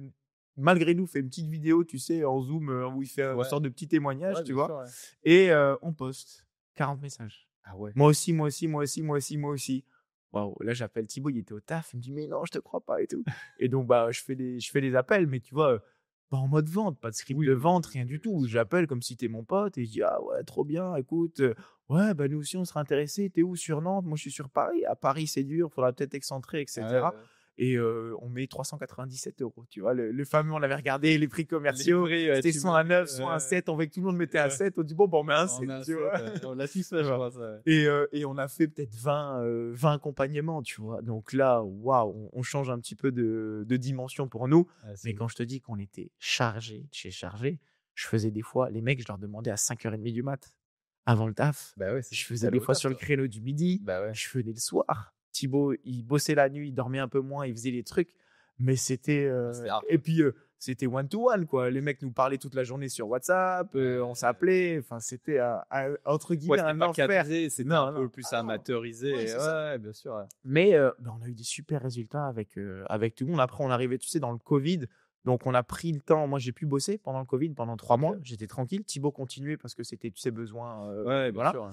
A: malgré nous fait une petite vidéo, tu sais, en zoom, où il fait une
B: Ouais,
A: sorte de petit témoignage,
B: ouais,
A: tu
B: bien sûr,
A: vois?
B: ouais.
A: Et on poste 40 messages.
B: Ah ouais.
A: Moi aussi, moi aussi, moi aussi, moi aussi, moi aussi. Waouh, là, j'appelle Thibaut, il était au taf, il me dit: «Mais non, je te crois pas et tout» et donc bah, je fais les appels, mais tu vois, pas en mode vente, pas de script
B: Oui,
A: de
B: oui,
A: vente,
B: oui,
A: rien
B: oui,
A: du
B: bien
A: tout.
B: sûr.
A: J'appelle comme si tu mon pote et je dis: «Ah ouais, trop bien, écoute, ouais, bah, nous aussi, on serait intéressés. Tu où sur Nantes? Moi, je suis sur Paris. À Paris, c'est dur, faudra peut-être excentrer et
B: Ouais,
A: cetera»
B: ouais.
A: et on met 397 €, tu vois? Le fameux, on avait regardé les prix
B: Les
A: commerciaux,
B: prix, ouais,
A: c'était
B: tu
A: soit un
B: m'as
A: 9, soit un 7. On voyait que tout le monde mettait un
B: ouais.
A: 7. On dit: «Bon, bah, on met un
B: On
A: 7»,
B: met un
A: tu
B: 7,
A: vois?
B: on l'a tous
A: Tu
B: fait, je
A: vois?
B: crois ça, ouais.
A: Et on a fait peut-être 20 accompagnements, tu vois? Donc là, waouh, on change un petit peu de dimension pour nous.
B: Ouais, c'est
A: Mais
B: ouf.
A: quand je te dis qu'on était chargés de chez chargés, je faisais des fois les mecs, je leur demandais à 5h30 du mat. avant le taf.
B: Bah ouais,
A: Je faisais des fois sur le créneau du midi.
B: Bah ouais.
A: Je faisais le soir. Thibaut, il bossait la nuit, il dormait un peu moins, il faisait les trucs. Mais c'était. Et puis, c'était one-to-one, quoi. Les mecs nous parlaient toute la journée sur WhatsApp, on s'appelait. Enfin, c'était entre guillemets un enfer.
B: C'était un peu plus amateurisé. Ouais, bien sûr. Ouais.
A: Mais on a eu des super résultats avec tout le monde. Après, on arrivait, tu sais, dans le Covid. Donc, on a pris le temps. Moi, j'ai pu bosser pendant le Covid, pendant 3 mois. J'étais tranquille. Thibaut continuait parce que c'était, tu sais, besoin.
B: Ouais, bien
A: voilà.
B: sûr.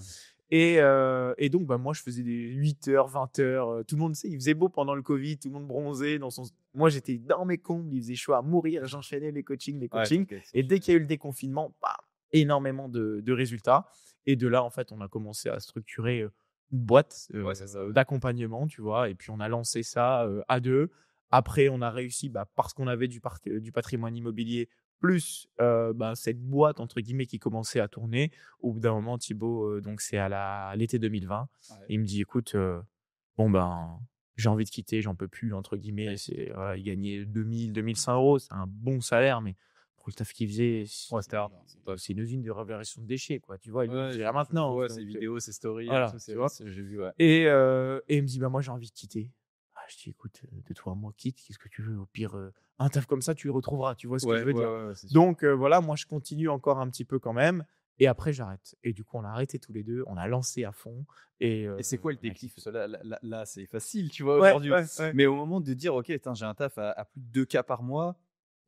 A: Et donc, moi, je faisais des 8h, 20h. Tout le monde, tu sais, il faisait beau pendant le Covid. Tout le monde bronzait. Moi, j'étais dans mes combles. Il faisait chaud à mourir. J'enchaînais les coachings.
B: Ouais,
A: et dès qu'il y a eu le déconfinement, bam, énormément de résultats. Et de là, en fait, on a commencé à structurer une boîte d'accompagnement, tu vois. Et puis, on a lancé ça à 2. Après, on a réussi, parce qu'on avait du patrimoine immobilier, plus cette boîte, entre guillemets, qui commençait à tourner. Au bout d'un moment, Thibaut, donc c'est à l'été 2020, il me dit, écoute, j'ai envie de quitter, j'en peux plus, entre guillemets. Il gagnait 2000, 2100 euros, c'est un bon salaire, mais pour le taf qu'il faisait, c'est une usine de réversion de déchets, quoi. Tu vois, c'est là maintenant.
B: Ces vidéos, ces stories,
A: voilà,
B: tout, j'ai vu. Ouais.
A: Et il me dit, moi, j'ai envie de quitter. Je dis, écoute, de toi, moi, quitte, qu'est-ce que tu veux? Au pire, un taf comme ça, tu le retrouveras, tu vois ce que je veux dire. Donc, voilà, moi, je continue encore un petit peu quand même. Et après, j'arrête. Et du coup, on a arrêté tous les deux. On a lancé à fond. Et
B: c'est quoi le déclic? Là, c'est facile, tu vois, aujourd'hui. Mais au moment de dire, OK, j'ai un taf à plus de 2K par mois.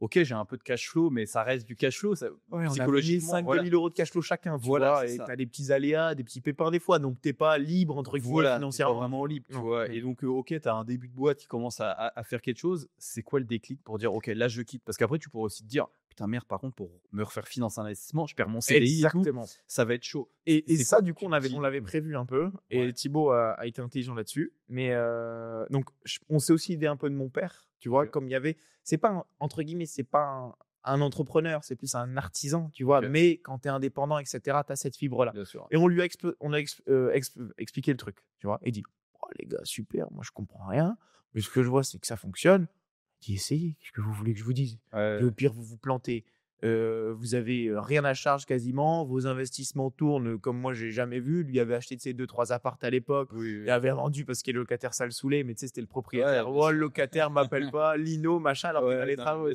B: OK, j'ai un peu de cash flow, mais ça reste du cash flow.
A: On a mis 5 000 euros de cash flow chacun, tu vois, et tu as des petits aléas, des petits pépins des fois, donc tu n'es pas libre, entre guillemets, financièrement.
B: Pas vraiment libre, tu vois. Et donc, OK, tu as un début de boîte qui commence à faire quelque chose. C'est quoi le déclic pour dire, OK, là, je quitte? Parce qu'après, tu pourrais aussi te dire, putain, merde, par contre, pour me refaire financer un investissement, je perds mon CDI et tout, ça va être chaud.
A: Et ça, du coup, on l'avait prévu un peu, et Thibaut a été intelligent là-dessus. Mais donc, on s'est aussi aidé un peu de mon père, tu vois, comme il y avait, c'est pas, entre guillemets, c'est pas un entrepreneur, c'est plus un artisan, tu vois. Mais quand tu es indépendant, etc., tu as cette fibre-là. Et on lui a expliqué le truc, tu vois. Et dit, les gars, super, moi je comprends rien, mais ce que je vois, c'est que ça fonctionne. Il dit, essayez, qu'est-ce que vous voulez que je vous dise? Et au pire, vous vous plantez. Vous avez rien à charge quasiment, vos investissements tournent comme moi j'ai jamais vu. Lui avait acheté 2-3 appartes à l'époque, il avait vendu parce que le locataire ça le saoulait, mais tu sais c'était le propriétaire. Le locataire m'appelle pas, Lino machin, alors qu'il a les travaux.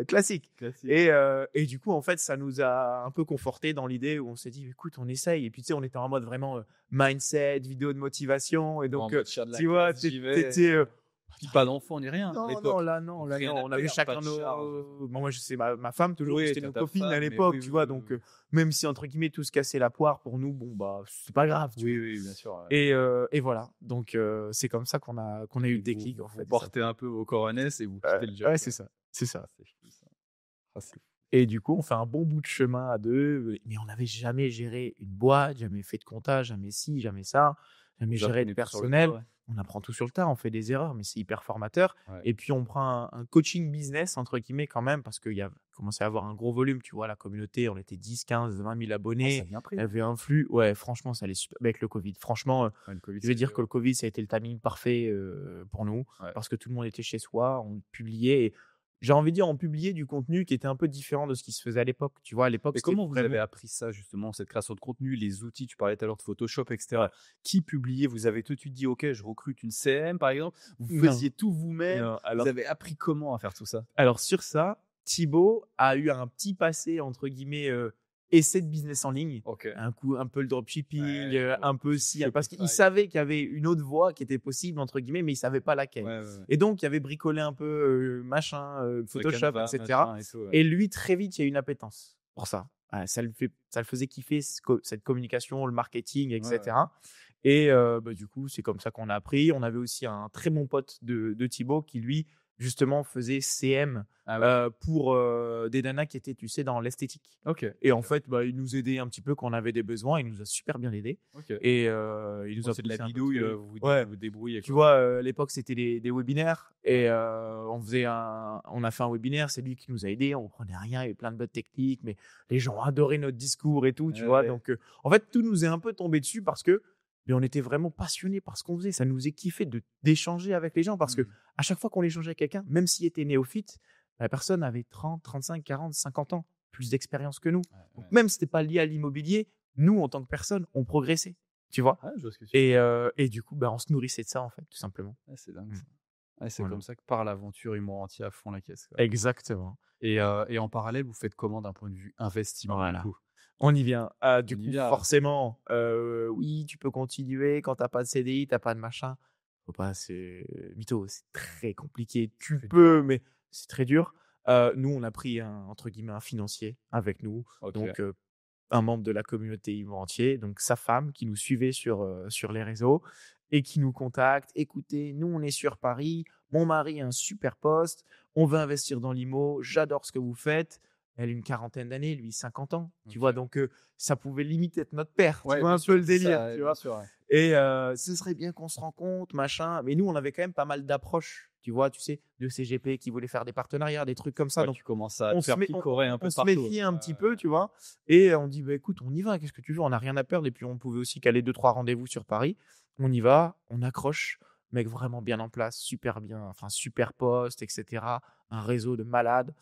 A: Classique. Et du coup en fait ça nous a un peu conforté dans l'idée où on s'est dit écoute on essaye, et puis tu sais on était en mode vraiment mindset, vidéo de motivation, et donc tu vois t'étais
B: puis pas d'enfant ni rien.
A: Non, là, on avait chacun nos. Moi, je sais, ma femme, toujours, c'était nos copines à l'époque, tu vois. Donc, même si, entre guillemets, tout se cassait la poire pour nous, c'est pas grave.
B: Oui, bien sûr.
A: Et voilà. Donc, c'est comme ça qu'on a eu le déclic, en fait.
B: Vous portez un peu vos coronets et vous quittez le job.
A: Ouais, c'est ça. Et du coup, on fait un bon bout de chemin à 2, mais on n'avait jamais géré une boîte, jamais fait de compta, jamais ci, jamais ça, jamais géré de personnel. On apprend tout sur le tas, on fait des erreurs, mais c'est hyper formateur. Et puis, on prend un coaching business, entre guillemets, quand même, parce qu'il y a commencé à avoir un gros volume. Tu vois, la communauté, on était 10, 15, 20 000 abonnés. Il y avait un flux. Ouais, franchement, ça allait super avec le Covid. Franchement, je vais dire que le Covid, ça a été le timing parfait pour nous, parce que tout le monde était chez soi, on publiait. Et j'ai envie de dire, on publiait du contenu qui était un peu différent de ce qui se faisait à l'époque. Tu vois, à l'époque,
B: mais comment vous avez appris ça, justement, cette création de contenu, les outils, tu parlais tout à l'heure de Photoshop, etc. Qui publiait? Vous avez tout de suite dit, OK, je recrute une CM, par exemple. Vous faisiez tout vous-même. Vous avez appris comment à faire tout ça?
A: Alors, sur ça, Thibaut a eu un petit passé, entre guillemets, essai de business en ligne, un peu le dropshipping, un peu parce qu'il savait qu'il y avait une autre voie qui était possible, entre guillemets, mais il savait pas laquelle. Et donc il avait bricolé un peu Photoshop, etc. Et lui, très vite, il y a eu une appétence pour ça. Ça le faisait kiffer, cette communication, le marketing, etc. Et du coup, c'est comme ça qu'on a appris. On avait aussi un très bon pote de Thibaut qui, lui, justement, faisait CM pour des nanas qui étaient, tu sais, dans l'esthétique. Et en fait, il nous aidait un petit peu quand on avait des besoins. Il nous a super bien aidé. Et il nous a
B: fait de la bidouille, vous débrouillez.
A: Tu vois, à l'époque, c'était des webinaires. Et on a fait un webinaire. C'est lui qui nous a aidés. On ne prenait rien. Il y avait plein de bonnes techniques. Mais les gens adoraient notre discours et tout. Tu vois. Donc, en fait, tout nous est un peu tombé dessus parce que mais on était vraiment passionnés par ce qu'on faisait. Ça nous faisait kiffer d'échanger avec les gens parce que à chaque fois qu'on échangeait avec quelqu'un, même s'il était néophyte, la personne avait 30, 35, 40, 50 ans, plus d'expérience que nous. Donc, même si ce n'était pas lié à l'immobilier, nous, en tant que personne, on progressait, tu vois.
B: Ah, je vois ce que tu veux dire.
A: Et du coup, bah, on se nourrissait de ça, en fait, tout simplement.
B: Ouais, c'est dingue
A: Mmh.
B: ça. Ouais, c'est
A: Voilà.
B: comme ça que part l'aventure Humour Entier à fond la caisse, quoi.
A: Exactement.
B: Et en parallèle, vous faites comment d'un point de vue investissement, du
A: Voilà.
B: coup?
A: On y vient. Ah, du
B: On y
A: coup,
B: vient là.
A: forcément, oui, tu peux continuer quand tu as pas de CDI, tu as pas de machin. Faut pas, c'est mytho, c'est très compliqué. Tu
B: C'est dur.
A: peux, mais c'est très dur. Nous, on a pris un, entre guillemets, un financier avec nous.
B: OK.
A: Donc, un membre de la communauté Humour Entier, donc sa femme qui nous suivait sur les réseaux et qui nous contacte. Écoutez, nous, on est sur Paris. Mon mari a un super poste. On veut investir dans l'IMO. J'adore ce que vous faites. Elle a une quarantaine d'années, lui 50 ans. Tu vois,
B: OK.
A: donc ça pouvait limite être notre père. Tu
B: Ouais,
A: vois
B: bien
A: un peu
B: sûr,
A: le
B: c'est
A: délire,
B: ça,
A: tu
B: ouais, bien
A: vois.
B: sûr, ouais.
A: Et ce serait bien qu'on se rencontre, machin. Mais nous, on avait quand même pas mal d'approches, tu vois, tu sais, de CGP qui voulaient faire des partenariats, des trucs comme ça.
B: Ouais,
A: Donc,
B: tu commences à
A: on
B: te
A: se,
B: faire
A: met- on,
B: picorer un peu
A: on
B: de
A: se
B: partout.
A: méfiait un petit peu, tu vois. Et on dit, bah, écoute, on y va. Qu'est-ce que tu veux? On n'a rien à perdre. Et puis, on pouvait aussi caler 2-3 rendez-vous sur Paris. On y va, on accroche. Mec vraiment bien en place, super bien, enfin, super poste, etc. Un réseau de malades.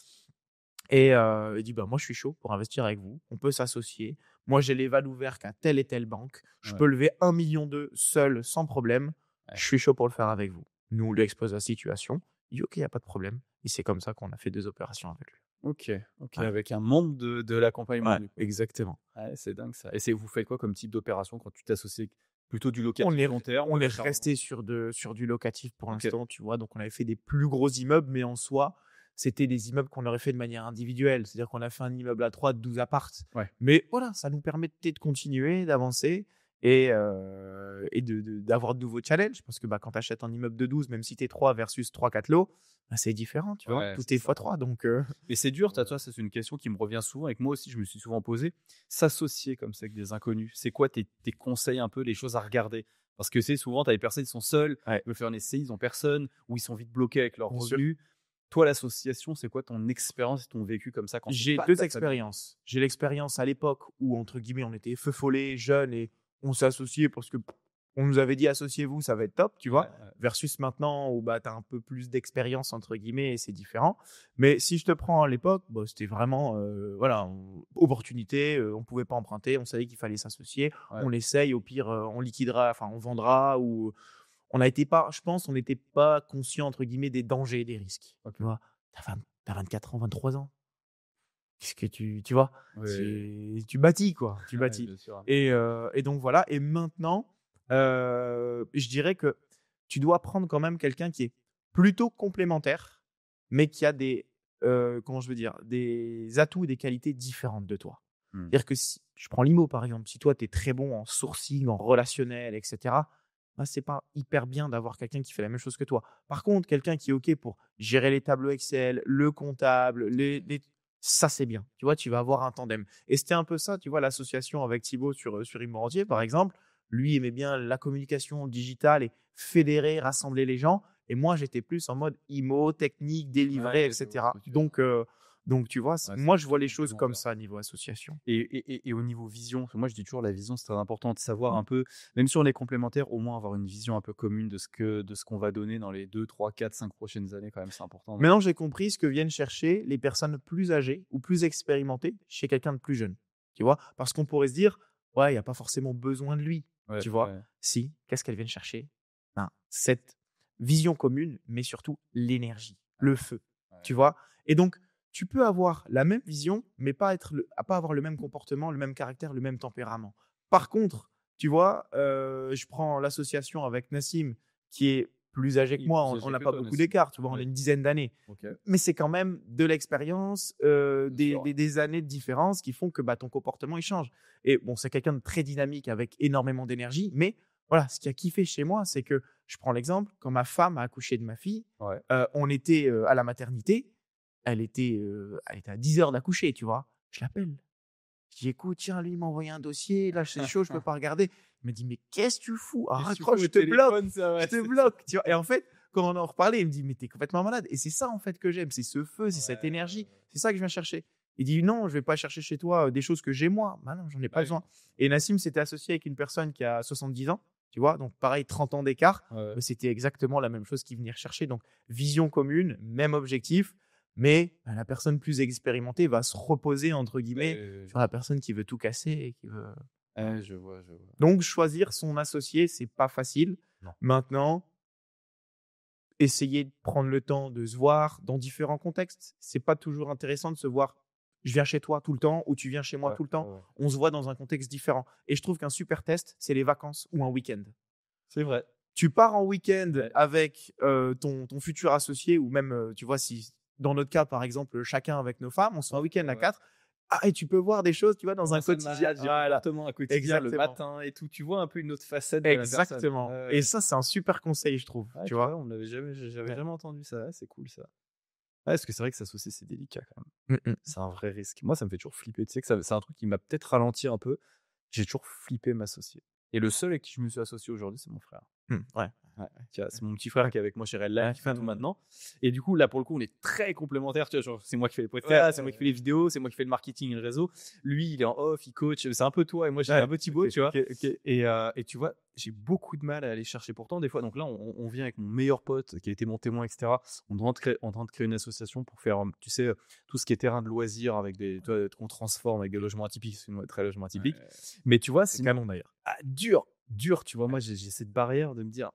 A: Et il dit, bah, moi, je suis chaud pour investir avec vous. On peut s'associer. Moi, j'ai les vals ouverts qu'à telle et telle banque. Je
B: Ouais.
A: peux lever 1,2 million seul, sans problème.
B: Ouais.
A: Je suis chaud pour le faire avec vous. Nous, on lui expose la situation. Il dit, OK, il n'y a pas de problème. Et c'est comme ça qu'on a fait 2 opérations avec lui.
B: OK, OK,
A: Ouais.
B: avec un monde de l'accompagnement,
A: Ouais,
B: du coup.
A: exactement.
B: Ouais, c'est dingue ça. Et vous faites quoi comme type d'opération quand tu t'associes? Plutôt du
A: On
B: locatif
A: est,
B: long terme,
A: on est
B: chargement?
A: resté sur du locatif pour
B: OK.
A: l'instant, tu vois. Donc, on avait fait des plus gros immeubles, mais en soi, c'était des immeubles qu'on aurait fait de manière individuelle. C'est-à-dire qu'on a fait un immeuble à 3 de 12 appartes.
B: Ouais.
A: Mais voilà, ça nous permettait de continuer, d'avancer et d'avoir de nouveaux challenges. Parce que bah, quand tu achètes un immeuble de 12, même si tu es 3 versus 3-4 lots, bah, c'est différent, tu vois.
B: Ouais,
A: Tout
B: c'est
A: est
B: ça.
A: x3. Donc,
B: Mais c'est dur, toi, c'est une question qui me revient souvent et que moi aussi, je me suis souvent posée. S'associer comme ça avec des inconnus, c'est quoi tes conseils un peu, les choses à regarder? Parce que c'est souvent, tu as des personnes qui sont seules,
A: ouais.
B: ils veulent faire un essai, ils ont personne, ou ils sont vite bloqués avec leurs
A: Bien sûr.
B: revenus. Toi, l'association, c'est quoi ton expérience et ton vécu comme ça quand c'est
A: J'ai
B: pas
A: 2
B: ta famille?
A: expériences. J'ai l'expérience à l'époque où, entre guillemets, on était feu follet, jeunes et on s'est associés parce que on nous avait dit: «Associez-vous, ça va être top», tu
B: Ouais,
A: vois?
B: ouais.
A: Versus maintenant où, bah, tu as un peu plus «d'expérience» entre guillemets et c'est différent. Mais si je te prends à l'époque, bah, c'était vraiment, voilà, opportunité, on pouvait pas emprunter, on savait qu'il fallait s'associer.
B: Ouais.
A: On essaye, au pire, on liquidera, enfin on vendra ou on a été pas je pense, on n'était pas conscient entre guillemets «des dangers, des risques»,
B: OK.
A: tu vois? Tu as 24 ans, 23 ans. Qu'est-ce que tu vois?
B: Ouais.
A: Tu bâtis quoi, tu
B: Ouais,
A: bâtis
B: bien sûr.
A: et donc voilà et maintenant, je dirais que tu dois prendre quand même quelqu'un qui est plutôt complémentaire, mais qui a des, comment je veux dire? Des atouts et des qualités différentes de toi.
B: Mmh.
A: C'est-à-dire que si je prends l'IMO par exemple, si toi tu es très bon en sourcing, en relationnel et cetera, bah, c'est pas hyper bien d'avoir quelqu'un qui fait la même chose que toi. Par contre, quelqu'un qui est OK pour gérer les tableaux Excel, le comptable, les ça c'est bien. Tu vois, tu vas avoir un tandem et c'était un peu ça, tu vois, l'association avec Thibaut sur Humour Entier, par exemple. Lui aimait bien la communication digitale et fédérer, rassembler les gens et moi, j'étais plus en mode IMO, technique, délivré
B: Ouais,
A: et
B: je vois ce
A: cetera.
B: que tu veux dire.
A: Donc tu vois,
B: Ouais,
A: moi, je
B: c'est
A: vois les choses comme
B: complémentaire.
A: ça niveau association.
B: Et au niveau vision, parce que moi je dis toujours la vision c'est très important de savoir un peu, même si on est complémentaires, au moins avoir une vision un peu commune de ce qu'on va donner dans les 2, 3, 4, 5 prochaines années quand même, c'est important.
A: Maintenant, j'ai compris ce que viennent chercher les personnes plus âgées ou plus expérimentées chez quelqu'un de plus jeune. Tu vois? Parce qu'on pourrait se dire: «Ouais, il y a pas forcément besoin de lui».
B: Ouais,
A: Tu vois?
B: ouais,
A: Si, qu'est-ce qu'elles viennent chercher? Ben, cette vision commune, mais surtout l'énergie, le feu.
B: ouais.
A: Tu vois? Et donc, tu peux avoir la même vision, mais pas avoir le même comportement, le même caractère, le même tempérament. Par contre, tu vois, je prends l'association avec Nassim qui est plus âgé que
B: Il est
A: moi,
B: plus
A: on
B: âgé
A: n'a
B: que
A: pas
B: toi,
A: beaucoup
B: Nassim.
A: d'écart, tu vois? On a
B: Ouais.
A: une dizaine d'années.
B: OK.
A: Mais c'est quand même de l'expérience,
B: Bien sûr.
A: des années de différence qui font que, bah, ton comportement, il change. Et bon, c'est quelqu'un de très dynamique avec énormément d'énergie, mais voilà, ce qui a kiffé chez moi, c'est que je prends l'exemple, quand ma femme a accouché de ma fille,
B: Ouais.
A: on était, à la maternité, elle était à 10 heures d'accoucher, tu vois? Je l'appelle. Je dis: «Écoute, tiens, lui, il m'a envoyé un dossier, là, c'est chaud, je peux pas regarder». Il m'a dit: «Mais qu'est-ce que tu fous? Ah,
B: Qu'est-ce que tu fous
A: raccroche,
B: au
A: je te bloque,
B: téléphone, ça, ouais,
A: je te
B: c'est ça.
A: bloque», tu vois? Et en fait, quand on en reparlait, il me dit: «Mais tu es complètement malade» et c'est ça, en fait, que j'aime, c'est ce feu, c'est cette
B: Ouais,
A: énergie, c'est ça que je viens chercher. Il dit: «Non, je vais pas chercher chez toi, des choses que j'ai moi». Bah non, j'en ai pas
B: ouais.
A: besoin et Nassim s'était associé avec une personne qui a 70 ans, tu vois? Donc pareil, 30 ans d'écart,
B: Ouais.
A: bah, c'était exactement la même chose qu'il venait rechercher donc vision commune, même objectif, mais bah, la personne plus expérimentée va se «reposer» entre guillemets
B: Beh,
A: sur la personne qui veut tout casser et qui veut
B: Je vois.
A: Donc, choisir son associé, c'est pas facile.
B: Non.
A: Maintenant, essayer de prendre le temps de se voir dans différents contextes. C'est pas toujours intéressant de se voir. Je viens chez toi tout le temps ou tu viens chez moi tout le temps.
B: Ouais.
A: On se voit dans un contexte différent. Et je trouve qu'un super test, c'est les vacances ou un week-end.
B: C'est vrai.
A: Tu pars en week-end avec ton futur associé ou même, tu vois, si dans notre cas, par exemple, chacun avec nos femmes, on se fait un week-end à 4. Et tu peux voir des choses, tu vois, dans un quotidien.
B: Exactement, un quotidien le matin et tout. Tu vois un peu une autre facette de la personne.
A: Exactement. Et ça, c'est un super conseil, je trouve. Tu vois,
B: on l'avait j'avais jamais entendu ça. C'est cool ça. Parce que c'est vrai que s'associer, c'est délicat quand même. C'est un vrai risque. Moi, ça me fait toujours flipper. Tu sais que c'est un truc qui m'a peut-être ralenti un peu. J'ai toujours flippé m'associer. Et le seul avec qui je me suis associé aujourd'hui, c'est mon frère.
A: Ouais.
B: C'est mon petit frère qui est avec moi chez Red Light, qui fait tout maintenant. Et du coup, là, pour le coup, on est très complémentaires. Tu vois, genre, c'est moi qui fais les podcasts, c'est moi qui fais les vidéos, c'est moi qui fais le marketing et le réseau. Lui, il est en off, il coach. C'est un peu toi et moi, j'ai un peu Thibaut, tu vois. Et tu vois, j'ai beaucoup de mal à aller chercher. Pourtant, des fois, donc là, on vient avec mon meilleur pote qui a été mon témoin, etc. On est en train de créer une association pour faire, tu sais, tout ce qui est terrain de loisirs avec qu'on transforme avec des logements atypiques. C'est une très logement atypique. Mais tu vois,
A: c'est canon d'ailleurs.
B: Dur, tu vois. Moi, j'ai cette barrière de me dire,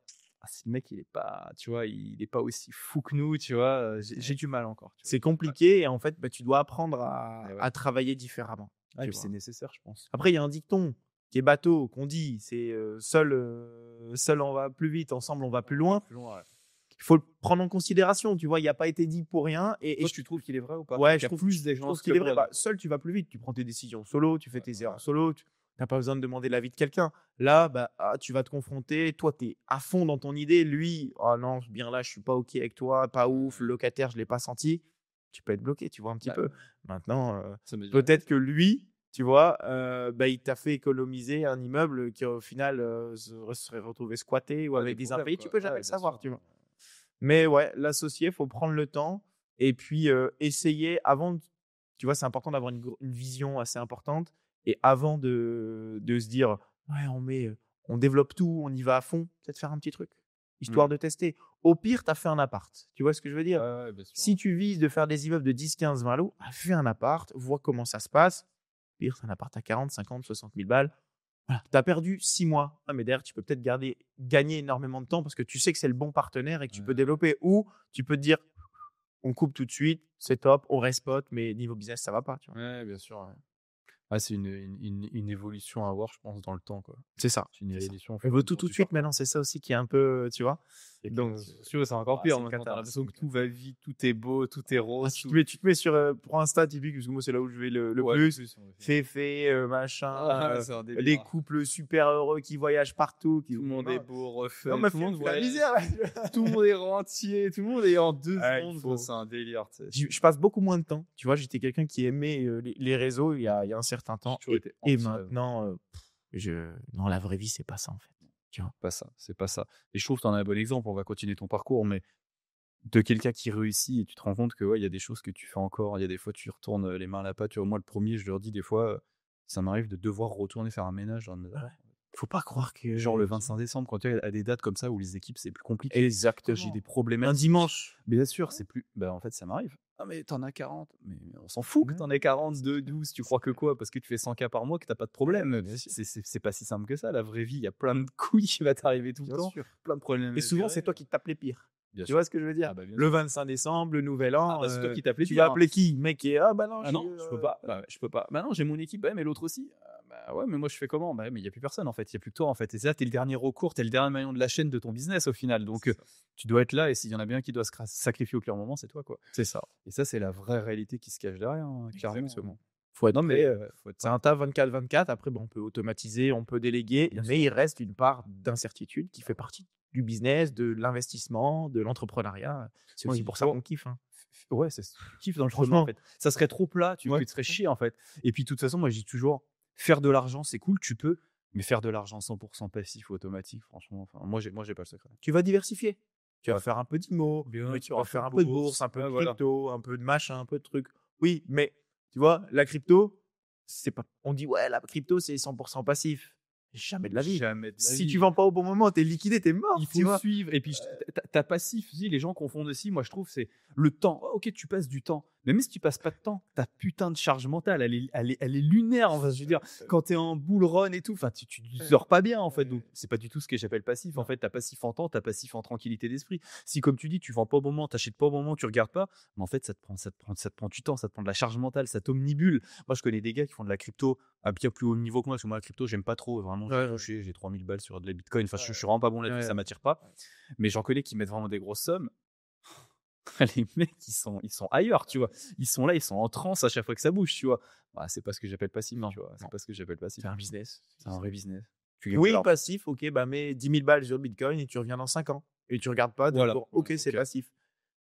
B: si le mec il est pas, tu vois, il est pas aussi fou que nous, tu vois, j'ai du mal encore.
A: C'est compliqué et en fait, tu dois apprendre à travailler différemment.
B: Et puis c'est nécessaire, je pense.
A: Après, il y a un dicton qui est bateau, qu'on dit, c'est seul on va plus vite, ensemble on va plus loin. Il faut le prendre en considération, tu vois, il n'y a pas été dit pour rien. Et
B: tu trouves qu'il est vrai ou pas?
A: Ouais,
B: je trouve plus des gens
A: qu'il est vrai. Seul, tu vas plus vite, tu prends tes décisions solo, tu fais tes erreurs solo, tu n'as pas besoin de demander l'avis de quelqu'un. Là, tu vas te confronter, toi, tu es à fond dans ton idée, lui, oh non, bien là, je suis pas OK avec toi, pas ouf, le locataire, je l'ai pas senti. Tu peux être bloqué, tu vois, un petit peu. Maintenant, peut-être que lui, tu vois, il t'a fait économiser un immeuble qui, au final, serait retrouvé squatté ou avec des impayés. Tu peux jamais le savoir, tu vois. Mais ouais, l'associé, il faut prendre le temps et puis essayer avant. Tu vois, c'est important d'avoir une vision assez importante et avant de se dire, ouais, on développe tout, on y va à fond, peut-être faire un petit truc, histoire de tester. Au pire, tu as fait un appart. Tu vois ce que je veux dire? Si tu vises de faire des immeubles de 10, 15, 20 lots, fais un appart, vois comment ça se passe. Au pire, c'est un appart à 40, 50, 60 000 balles. Voilà. Tu as perdu 6 mois. Mais derrière, tu peux peut-être gagner énormément de temps parce que tu sais que c'est le bon partenaire et que tu peux développer. Ou tu peux te dire, on coupe tout de suite, c'est top, on reste pote, mais niveau business, ça va pas. Tu vois.
B: Ouais, bien sûr. C'est une évolution à avoir, je pense, dans le temps, quoi.
A: C'est ça.
B: C'est une évolution.
A: On veut tout de suite, maintenant, c'est ça aussi qui est un peu, tu vois.
B: Donc, c'est encore pire. T'as l'impression que tout va vite, tout est beau, tout est rose.
A: Tu te mets sur pour Insta typique, parce que moi c'est là où je vais le plus. Féfé, machin, les couples super heureux qui voyagent partout,
B: tout le monde est beau, refait.
A: Tout le monde voit la misère.
B: Tout le monde est rentier, tout le monde est en 2 secondes. C'est un délire.
A: Je passe beaucoup moins de temps. Tu vois, j'étais quelqu'un qui aimait les réseaux il y a un certain temps. Et maintenant, non, la vraie vie c'est pas ça en fait. Tu vois.
B: C'est pas ça. Et je trouve que tu en as un bon exemple. On va continuer ton parcours, mais de quelqu'un qui réussit et tu te rends compte que il y a des choses que tu fais encore. Il y a des fois tu retournes les mains à la pâte. Tu vois, moi le premier, je leur dis des fois, ça m'arrive de devoir retourner faire un ménage.
A: Faut pas croire que
B: genre le 25 décembre, quand tu as des dates comme ça où les équipes c'est plus compliqué.
A: Exactement.
B: J'ai des problèmes.
A: Un dimanche.
B: Bien sûr, c'est plus. En fait, ça m'arrive. Ah, mais t'en as 40. Mais on s'en fout que t'en aies 40, 12. Tu crois que quoi? Parce que tu fais 100 cas par mois que t'as pas de problème. C'est pas si simple que ça. La vraie vie, il y a plein de couilles qui va t'arriver tout le temps. Plein de problèmes.
A: Et souvent, c'est toi qui te tapes les pires. Tu vois ce que je veux dire? Le 25 décembre, le nouvel an,
B: c'est toi qui tapes les pires.
A: Tu vas appeler qui? Mec, non,
B: je peux pas. Je peux pas. Non, j'ai mon équipe, mais l'autre aussi. Ouais, mais moi je fais comment? Mais il y a plus personne en fait, il y a plus que toi en fait. Et ça, t'es le dernier recours, t'es le dernier maillon de la chaîne de ton business au final. Donc tu dois être là et s'il y en a bien qui doit se sacrifier au clair moment, c'est toi quoi.
A: C'est ça.
B: Et ça, c'est la vraie réalité qui se cache derrière, clairement.
A: Faut être c'est un tas 24/24. Après, on peut automatiser, on peut déléguer, mais il reste une part d'incertitude qui fait partie du business, de l'investissement, de l'entrepreneuriat. C'est aussi pour ça qu'on kiffe.
B: Ouais, c'est kiff dans le chemin en fait. Ça serait trop plat, tu te ferais chier en fait. Et puis de toute façon, moi je dis toujours, faire de l'argent c'est cool, tu peux, mais faire de l'argent 100% passif ou automatique, franchement, moi j'ai pas le secret.
A: Tu vas diversifier. Tu vas faire un peu d'IMO, tu vas faire un peu de bourse, un peu de crypto, un peu de machin, un peu de trucs. Oui, mais tu vois, la crypto, c'est pas. On dit la crypto c'est 100% passif. Jamais de la vie. Si tu vends pas au bon moment, t'es liquidé, t'es mort.
B: Il faut suivre. Et puis, ta passif, les gens confondent aussi. Moi, je trouve, c'est le temps. Ok, tu passes du temps. Mais même si tu passes pas de temps, ta putain de charge mentale, elle est lunaire. Enfin, je veux dire, quand tu es en bull run et tout, enfin, tu dors pas bien en fait. Donc, c'est pas du tout ce que j'appelle passif. En fait, t'as passif en temps, t'as passif en tranquillité d'esprit. Si, comme tu dis, tu vends pas au bon moment, t'achètes pas au bon moment, tu regardes pas, mais en fait, ça te prend du temps, ça te prend de la charge mentale, ça t'omnibule. Moi, je connais des gars qui font de la crypto à bien plus haut niveau que moi. Parce que moi, la crypto, j'aime pas trop. Vraiment, j'ai 3000 balles sur de la bitcoin. Enfin, je suis vraiment pas bon là-dessus, ça m'attire pas. Mais j'en connais qui mettent vraiment des grosses sommes. Les mecs, ils sont ailleurs, tu vois. Ils sont là, ils sont en transe à chaque fois que ça bouge, tu vois. Bah, c'est pas ce que j'appelle passif, tu vois. C'est pas ce que j'appelle passif.
A: C'est un business.
B: C'est un vrai business.
A: Oui, passif, ok, bah mets 10 000 balles sur le Bitcoin et tu reviens dans 5 ans. Et tu regardes pas,
B: voilà.
A: Bon, ok, c'est passif.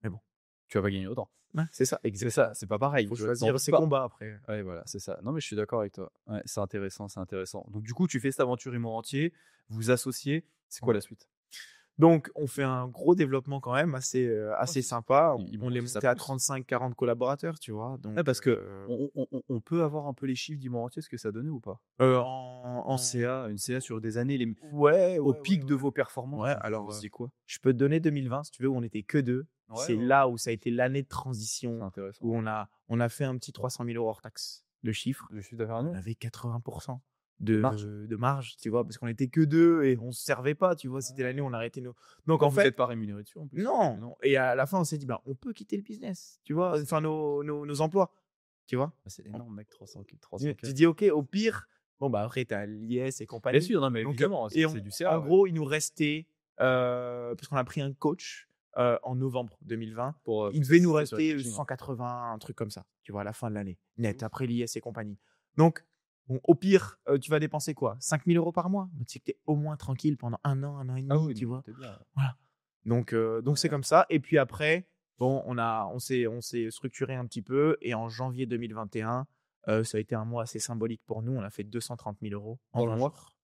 A: Mais bon.
B: Tu vas pas gagner autant.
A: Ouais, c'est ça,
B: exactement. C'est ça, c'est pas pareil.
A: Il faut choisir ses combats après.
B: Ouais, voilà, c'est ça. Non, mais je suis d'accord avec toi. Ouais, c'est intéressant, c'est intéressant. Donc, du coup, tu fais cette aventure Immorantier, vous associez. C'est quoi la suite?
A: Donc, on fait un gros développement quand même assez sympa. On est monté à 35-40 collaborateurs, tu vois. Donc,
B: parce que on peut avoir un peu les chiffres d'Immorantier, ce que ça donnait ou pas? En CA, une CA sur des années, au pic de vos performances.
A: Ouais, alors,
B: c'est quoi?
A: Je peux te donner 2020, si tu veux, où on n'était que 2. C'est là où ça a été l'année de transition, où on a fait un petit 300 000 € hors taxe de chiffre.
B: Le chiffre d'affaires annuel.
A: On avait 80% de marge, tu vois, parce qu'on était que 2 et on se servait pas, tu vois. C'était l'année où on a arrêté nos. Donc en fait,
B: vous n'êtes pas rémunéré dessus en plus.
A: Non. Et à la fin, on s'est dit, bah, on peut quitter le business, tu vois, enfin nos emplois, tu vois.
B: C'est énorme, mec, 300.
A: Tu dis, ok, au pire, bon bah après t'as l'IS et compagnie.
B: Bien sûr, non mais donc, évidemment, c'est du CA.
A: En gros, il nous restait, parce qu'on a pris un coach en novembre 2020, il devait nous rester 180, un truc comme ça, tu vois, à la fin de l'année, net, après l'IS et compagnie. Donc, bon, au pire, tu vas dépenser quoi, 5 000 € par mois, mais tu sais que tu es au moins tranquille pendant un an et demi, tu vois.
B: Bien.
A: Voilà. Donc c'est comme ça. Et puis après, bon, on s'est structuré un petit peu. Et en janvier 2021, ça a été un mois assez symbolique pour nous. On a fait 230 000 € en 20 jours.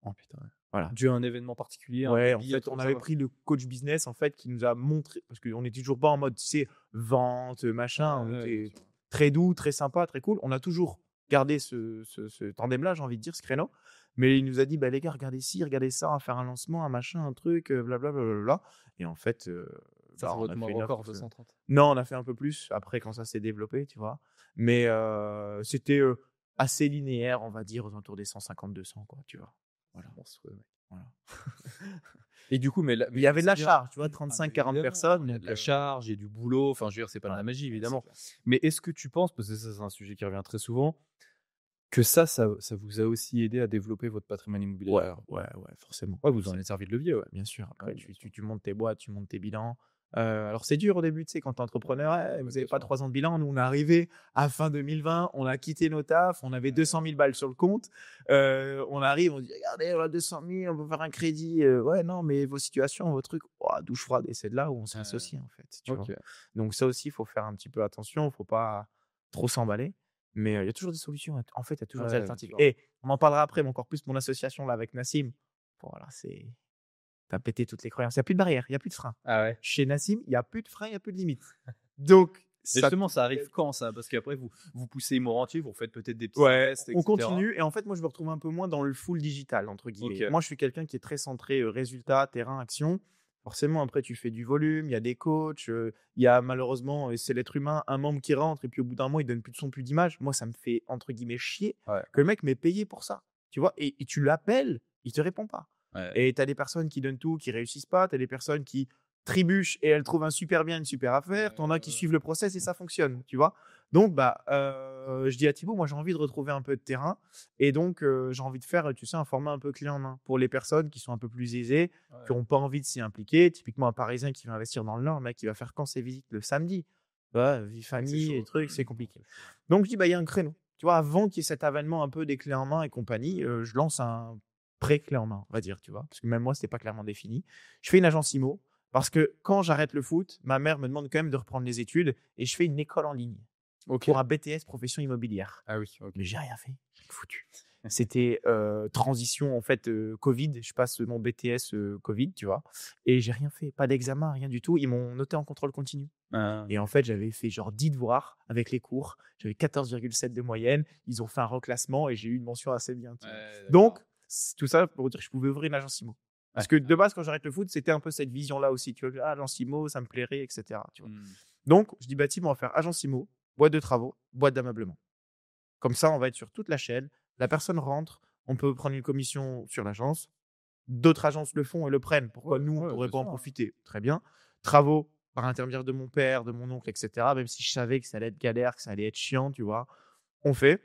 B: Oh putain.
A: Voilà.
B: Dû à un événement particulier.
A: Ouais, en fait, on avait pris le coach business en fait qui nous a montré, parce qu'on n'était toujours pas en mode, tu sais, vente, machin. On était très doux, très sympa, très cool. On a toujours gardé ce tandem-là, j'ai envie de dire, ce créneau. Mais il nous a dit, bah, les gars, regardez ci, regardez ça, on va faire un lancement, un machin, un truc, blablabla. Et en fait,
B: ça
A: on a fait
B: encore 230.
A: Non, on a fait un peu plus après quand ça s'est développé, tu vois. Mais c'était assez linéaire, on va dire, aux alentours des 150-200, quoi, tu vois. Voilà.
B: Monstrueux, mec.
A: Voilà.
B: Et du coup, mais
A: il y avait de la charge, tu vois, 35-40 personnes.
B: Il y a de la charge, il y a du boulot. Enfin, je veux dire, c'est pas de la magie, évidemment. Mais est-ce que tu penses, parce que ça, c'est un sujet qui revient très souvent, que ça vous a aussi aidé à développer votre patrimoine immobilier?
A: Ouais, forcément.
B: Ouais, vous en avez servi de levier, ouais.
A: Bien sûr. Après, tu montes tes boîtes, tu montes tes bilans. Alors, c'est dur au début, tu sais, quand t'es entrepreneur, vous n'avez pas 3 ans de bilan. Nous, on est arrivé à fin 2020, on a quitté nos tafs, on avait 200 000 balles sur le compte. On arrive, on dit, regardez, on a 200 000, on peut faire un crédit. Ouais, non, mais vos situations, vos trucs, douche froide. Et c'est de là où on s'est associé, en fait. Tu vois. Donc, ça aussi, il faut faire un petit peu attention, il ne faut pas trop s'emballer. Mais il y a toujours des solutions. En fait, il y a toujours des alternatives. Et on en parlera après, mais encore plus mon association là avec Nassim. Voilà, t'as pété toutes les croyances. Il n'y a plus de barrière, il n'y a plus de frein.
B: Ah ouais.
A: Chez Nassim, il n'y a plus de frein, il n'y a plus de limite. Donc,
B: justement, ça arrive quand ça? Parce qu'après, vous poussez Immorantier, vous faites peut-être des petits tests, etc.
A: On continue. Et en fait, moi, je me retrouve un peu moins dans le full digital, entre guillemets. Moi, je suis quelqu'un qui est très centré résultat, terrain, action. Forcément, après, tu fais du volume, il y a des coachs, il y a malheureusement, c'est l'être humain, un membre qui rentre et puis au bout d'un mois, il donne plus de son, plus d'image. Moi, ça me fait, entre guillemets, chier que le mec m'ait payé pour ça. Tu vois, et tu l'appelles, il te répond pas. Et tu as des personnes qui donnent tout, qui réussissent pas. Tu as des personnes qui trébuchent et elles trouvent un super bien, une super affaire. Tu en as qui suivent le process et ça fonctionne, tu vois. Donc, je dis à Thibaut, moi, j'ai envie de retrouver un peu de terrain. Et donc, j'ai envie de faire, tu sais, un format un peu clé en main pour les personnes qui sont un peu plus aisées, qui n'ont pas envie de s'y impliquer. Typiquement, un Parisien qui va investir dans le Nord, le mec, qui va faire quand ses visites le samedi. Vie famille et trucs, c'est compliqué. Donc, je dis, il y a un créneau. Tu vois, avant qu'il y ait cet avènement un peu des clés en main et compagnie, je lance un pré-clé en main, on va dire, tu vois. Parce que même moi, c'était pas clairement défini. Je fais une agence IMO parce que quand j'arrête le foot, ma mère me demande quand même de reprendre les études et je fais une école en ligne pour un BTS profession immobilière.
B: Ah oui,
A: mais j'ai rien fait, j'ai foutu. C'était transition en fait Covid, je passe mon BTS Covid, tu vois, et j'ai rien fait, pas d'examen, rien du tout. Ils m'ont noté en contrôle continu. Et en fait, j'avais fait genre 10 devoirs avec les cours, j'avais 14,7 de moyenne, ils ont fait un reclassement et j'ai eu une mention assez bien. Donc, tout ça pour dire que je pouvais ouvrir une agence IMO. Parce que de base, quand j'arrête le foot, c'était un peu cette vision-là aussi. Tu vois, agence IMO, ça me plairait, etc. Tu vois. Donc, je dis, Tim, on va faire agence IMO. boîte de travaux, boîte d'ameublement. Comme ça, on va être sur toute la chaîne. La personne rentre, on peut prendre une commission sur l'agence. D'autres agences le font et le prennent. Pourquoi nous, on ne pourrait pas en profiter? Très bien. Travaux par l'intermédiaire de mon père, de mon oncle, etc. Même si je savais que ça allait être galère, que ça allait être chiant, tu vois. On fait.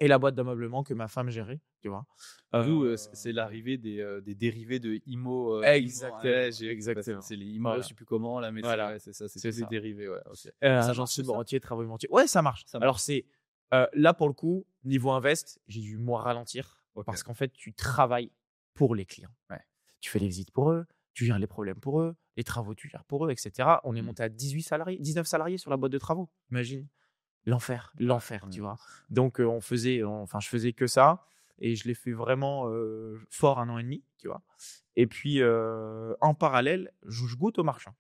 A: Et la boîte d'ameublement que ma femme gérait, tu vois.
B: Vous, c'est l'arrivée des dérivés de IMO.
A: Exactement.
B: C'est les IMO, je sais plus comment là, mais c'est ça, c'est tous les dérivés. Ouais, okay.
A: Agencement entier, travaux immobiliers. Ouais, ça marche. Alors c'est là pour le coup, niveau invest, j'ai dû moi ralentir parce qu'en fait, tu travailles pour les clients.
B: Ouais.
A: Tu fais les visites pour eux, tu gères les problèmes pour eux, les travaux tu gères pour eux, etc. On est monté à 19 salariés sur la boîte de travaux. Imagine. L'enfer, tu vois. Donc, je faisais que ça et je l'ai fait vraiment fort 1 an et demi, tu vois. Et puis, en parallèle, je goûte au marchand.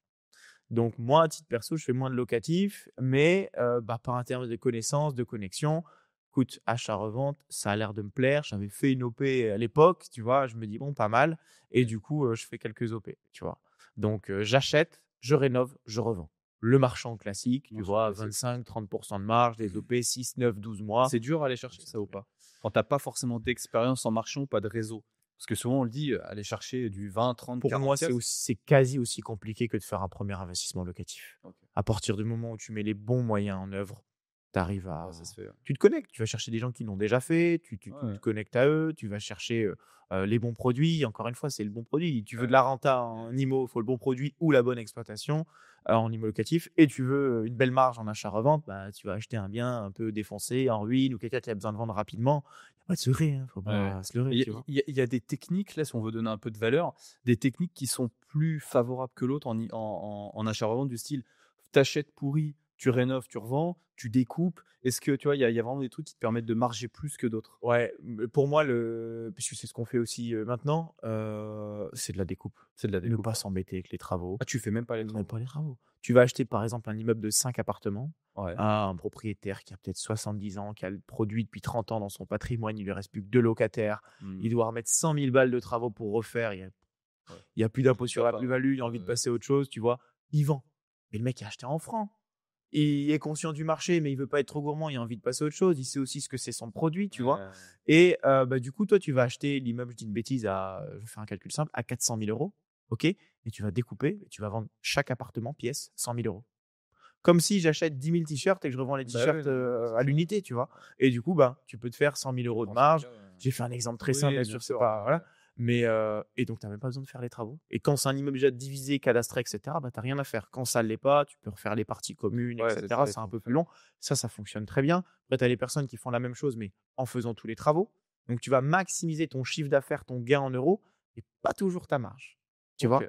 A: Donc, moi, à titre perso, je fais moins de locatif, mais par intermédiaire de connaissances, de connexions, écoute, achat-revente, ça a l'air de me plaire. J'avais fait une OP à l'époque, tu vois. Je me dis, bon, pas mal. Et du coup, je fais quelques OP, tu vois. Donc, j'achète, je rénove, je revends. Le marchand classique, tu vois, 25-30% de marge, des OP 6, 9, 12 mois.
B: C'est dur à aller chercher ça ou pas? Quand tu n'as pas forcément d'expérience en marchand, pas de réseau. Parce que souvent, on le dit, aller chercher du 20, 30, 40.
A: Pour moi, c'est quasi aussi compliqué que de faire un premier investissement locatif.
B: Okay.
A: À partir du moment où tu mets les bons moyens en œuvre, tu arrives à…
B: ça se fait, ouais.
A: Tu te connectes, tu vas chercher des gens qui l'ont déjà fait, tu te connectes à eux, tu vas chercher les bons produits. Encore une fois, c'est le bon produit. Tu veux de la renta en IMO, il faut le bon produit ou la bonne exploitation en IMO locatif. Et tu veux une belle marge en achat-revente, tu vas acheter un bien un peu défoncé, en ruine ou quelqu'un qui a besoin de vendre rapidement. Il n'y a pas de se leurrer, il ne faut pas se leurrer.
B: Il y a des techniques, là, si on veut donner un peu de valeur, des techniques qui sont plus favorables que l'autre en achat-revente du style t'achètes pourri, tu rénoves, tu revends, tu découpes. Est-ce que tu vois, il y a vraiment des trucs qui te permettent de marger plus que d'autres?
A: Ouais, pour moi, puisque c'est ce qu'on fait aussi maintenant, c'est de la découpe.
B: C'est de la découpe.
A: Ne pas s'embêter avec les travaux.
B: Ah, tu fais même pas les travaux?
A: Même pas les travaux. Tu vas acheter par exemple un immeuble de 5 appartements à un propriétaire qui a peut-être 70 ans, qui a le produit depuis 30 ans dans son patrimoine, il lui reste plus que 2 locataires. Il doit remettre 100 000 balles de travaux pour refaire. Il y a plus d'impôt sur la plus-value, il a envie de passer à autre chose, tu vois. Il vend. Mais le mec a acheté en francs. Il est conscient du marché, mais il veut pas être trop gourmand. Il a envie de passer à autre chose. Il sait aussi ce que c'est son produit, tu vois. Et du coup, toi, tu vas acheter l'immeuble, je dis une bêtise, je vais faire un calcul simple, à 400 000 €. OK. Et tu vas découper, et tu vas vendre chaque appartement, pièce, 100 000 €. Comme si j'achète 10 000 t-shirts et que je revends les t-shirts à l'unité, tu vois. Et du coup, tu peux te faire 100 000 € de marge. J'ai fait un exemple très simple, bien sûr, c'est pas. Voilà. Mais, et donc, tu n'as même pas besoin de faire les travaux. Et quand c'est un immeuble déjà divisé, cadastré, etc., tu n'as rien à faire. Quand ça ne l'est pas, tu peux refaire les parties communes, etc. C'est un peu plus long. Ça fonctionne très bien. Après, tu as les personnes qui font la même chose, mais en faisant tous les travaux. Donc, tu vas maximiser ton chiffre d'affaires, ton gain en euros, et pas toujours ta marge. Tu vois,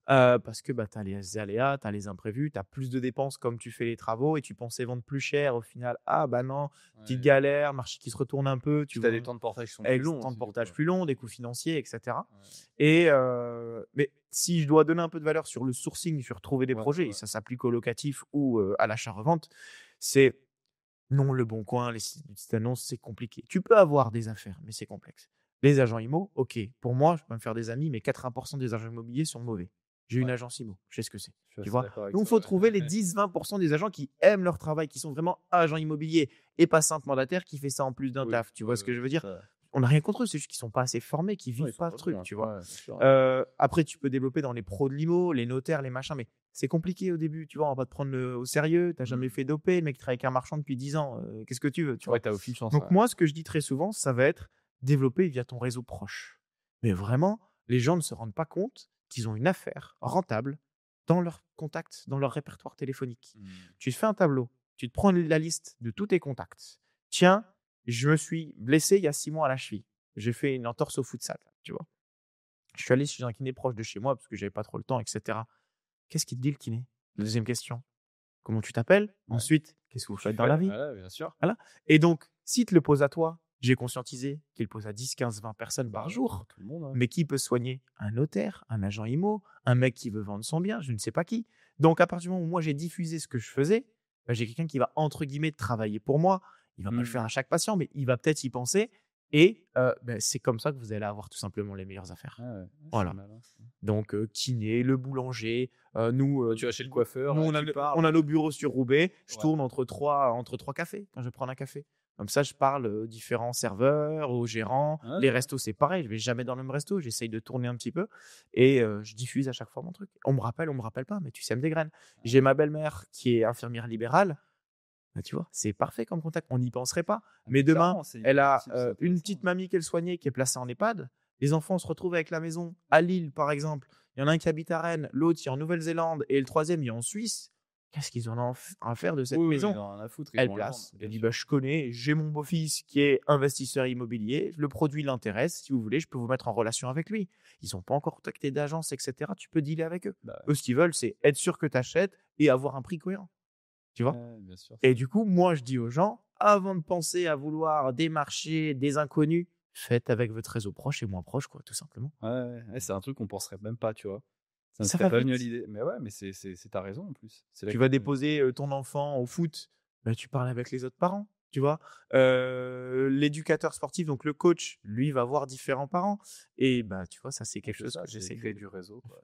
A: parce que tu as les aléas, tu as les imprévus, tu as plus de dépenses comme tu fais les travaux et tu pensais vendre plus cher. Au final, non, petite galère, marché qui se retourne un peu. Tu
B: as des temps de portage qui sont plus longs.
A: Temps de portage plus longs, des coûts financiers, etc. Et, mais si je dois donner un peu de valeur sur le sourcing, sur trouver des projets, et ça s'applique au locatif ou à l'achat-revente, c'est non, Le Bon Coin, les sites d'annonces, c'est compliqué. Tu peux avoir des affaires, mais c'est complexe. Les agents IMO, ok. Pour moi, je peux me faire des amis, mais 80% des agents immobiliers sont mauvais. J'ai une agence IMO, je sais ce que c'est. Tu vois. Donc, il faut trouver les 10-20% des agents qui aiment leur travail, qui sont vraiment agents immobiliers et pas simple mandataire qui fait ça en plus d'un taf. Tu vois ce que je veux dire? On n'a rien contre eux, c'est juste qu'ils ne sont pas assez formés, qu'ils vivent pas ce truc, tu vois. Après, tu peux développer dans les pros de l'IMO, les notaires, les machins, mais c'est compliqué au début, tu vois. On va te prendre au sérieux, tu n'as jamais fait d'OP, le mec travaille avec un marchand depuis 10 ans. Qu'est-ce que tu veux, tu vois.
B: T'as aucune chance.
A: Donc, moi, ce que je dis très souvent, ça va être développer via ton réseau proche. Mais vraiment, les gens ne se rendent pas compte qu'ils ont une affaire rentable dans leur contact, dans leur répertoire téléphonique. Tu te fais un tableau, tu te prends la liste de tous tes contacts. Tiens, je me suis blessé il y a 6 mois à la cheville. J'ai fait une entorse au futsal, tu vois. Je suis allé chez un kiné proche de chez moi parce que j'avais pas trop le temps, etc. Qu'est-ce qu'il te dit le kiné? Deuxième question. Comment tu t'appelles? Ensuite, qu'est-ce que vous faites dans la vie?
B: Voilà, bien sûr.
A: Voilà. Et donc, s'il te le pose à toi, j'ai conscientisé qu'il pose à 10, 15, 20 personnes par jour.
B: Tout le monde,
A: Mais qui peut soigner? Un notaire, un agent IMO, un mec qui veut vendre son bien, je ne sais pas qui. Donc, à partir du moment où moi, j'ai diffusé ce que je faisais, j'ai quelqu'un qui va, entre guillemets, travailler pour moi. Il ne va pas le faire à chaque patient, mais il va peut-être y penser. Et c'est comme ça que vous allez avoir tout simplement les meilleures affaires.
B: Ah ouais,
A: Voilà.
B: c'est malin, ça.
A: Donc, kiné, le boulanger, nous,
B: Tu vas chez le coiffeur,
A: nous,
B: tu parles.
A: on a nos bureaux sur Roubaix. Je
B: Ouais.
A: tourne entre trois cafés quand je vais prendre un café. Comme ça, je parle aux différents serveurs, aux gérants.
B: Ouais,
A: Les
B: ouais.
A: restos, c'est pareil. Je vais jamais dans le même resto. J'essaye de tourner un petit peu et je diffuse à chaque fois mon truc. On me rappelle pas, mais tu sèmes des graines. J'ai ma belle-mère qui est infirmière libérale. Bah, tu vois, c'est parfait comme contact. On n'y penserait pas. Mais demain,
B: Clairement, c'est
A: elle a
B: hyper utile, c'est
A: une
B: intéressant.
A: petite mamie qu'elle soignait qui est placée en EHPAD. Les enfants se retrouvent avec la maison à Lille, par exemple. Il y en a un qui habite à Rennes, l'autre il est en Nouvelle-Zélande et le troisième il est en Suisse. Qu'est-ce qu'ils en ont à faire de cette
B: Oui,
A: maison?
B: ils en ont rien à foutre, ils
A: Elle
B: vont le
A: place.
B: vendre,
A: Elle
B: bien
A: dit
B: sûr.
A: bah, je connais, j'ai mon beau-fils qui est investisseur immobilier, le produit l'intéresse. Si vous voulez, je peux vous mettre en relation avec lui. Ils n'ont pas encore contacté d'agence, etc. Tu peux dealer avec eux.
B: Bah,
A: Eux, ce qu'ils veulent, c'est être sûr que tu achètes et avoir un prix cohérent. Tu vois?
B: ouais, bien sûr.
A: Et du coup, moi, je dis aux gens, avant de penser à vouloir démarcher des inconnus, faites avec votre réseau proche et moins proche, quoi, tout simplement.
B: Ouais, c'est un truc qu'on penserait même pas, tu vois. Ça ne
A: Ça
B: serait
A: va
B: pas venu à
A: vite.
B: l'idée. Mais ouais, mais t'as raison en plus. C'est là
A: Tu
B: que
A: vas déposer ton enfant au foot, bah, tu parles avec les autres parents, tu vois. L'éducateur sportif, donc le coach, lui, va voir différents parents. Et bah, tu vois, ça, c'est quelque chose
B: ça,
A: que
B: c'est
A: j'essaie
B: créer
A: de...
B: du réseau, quoi.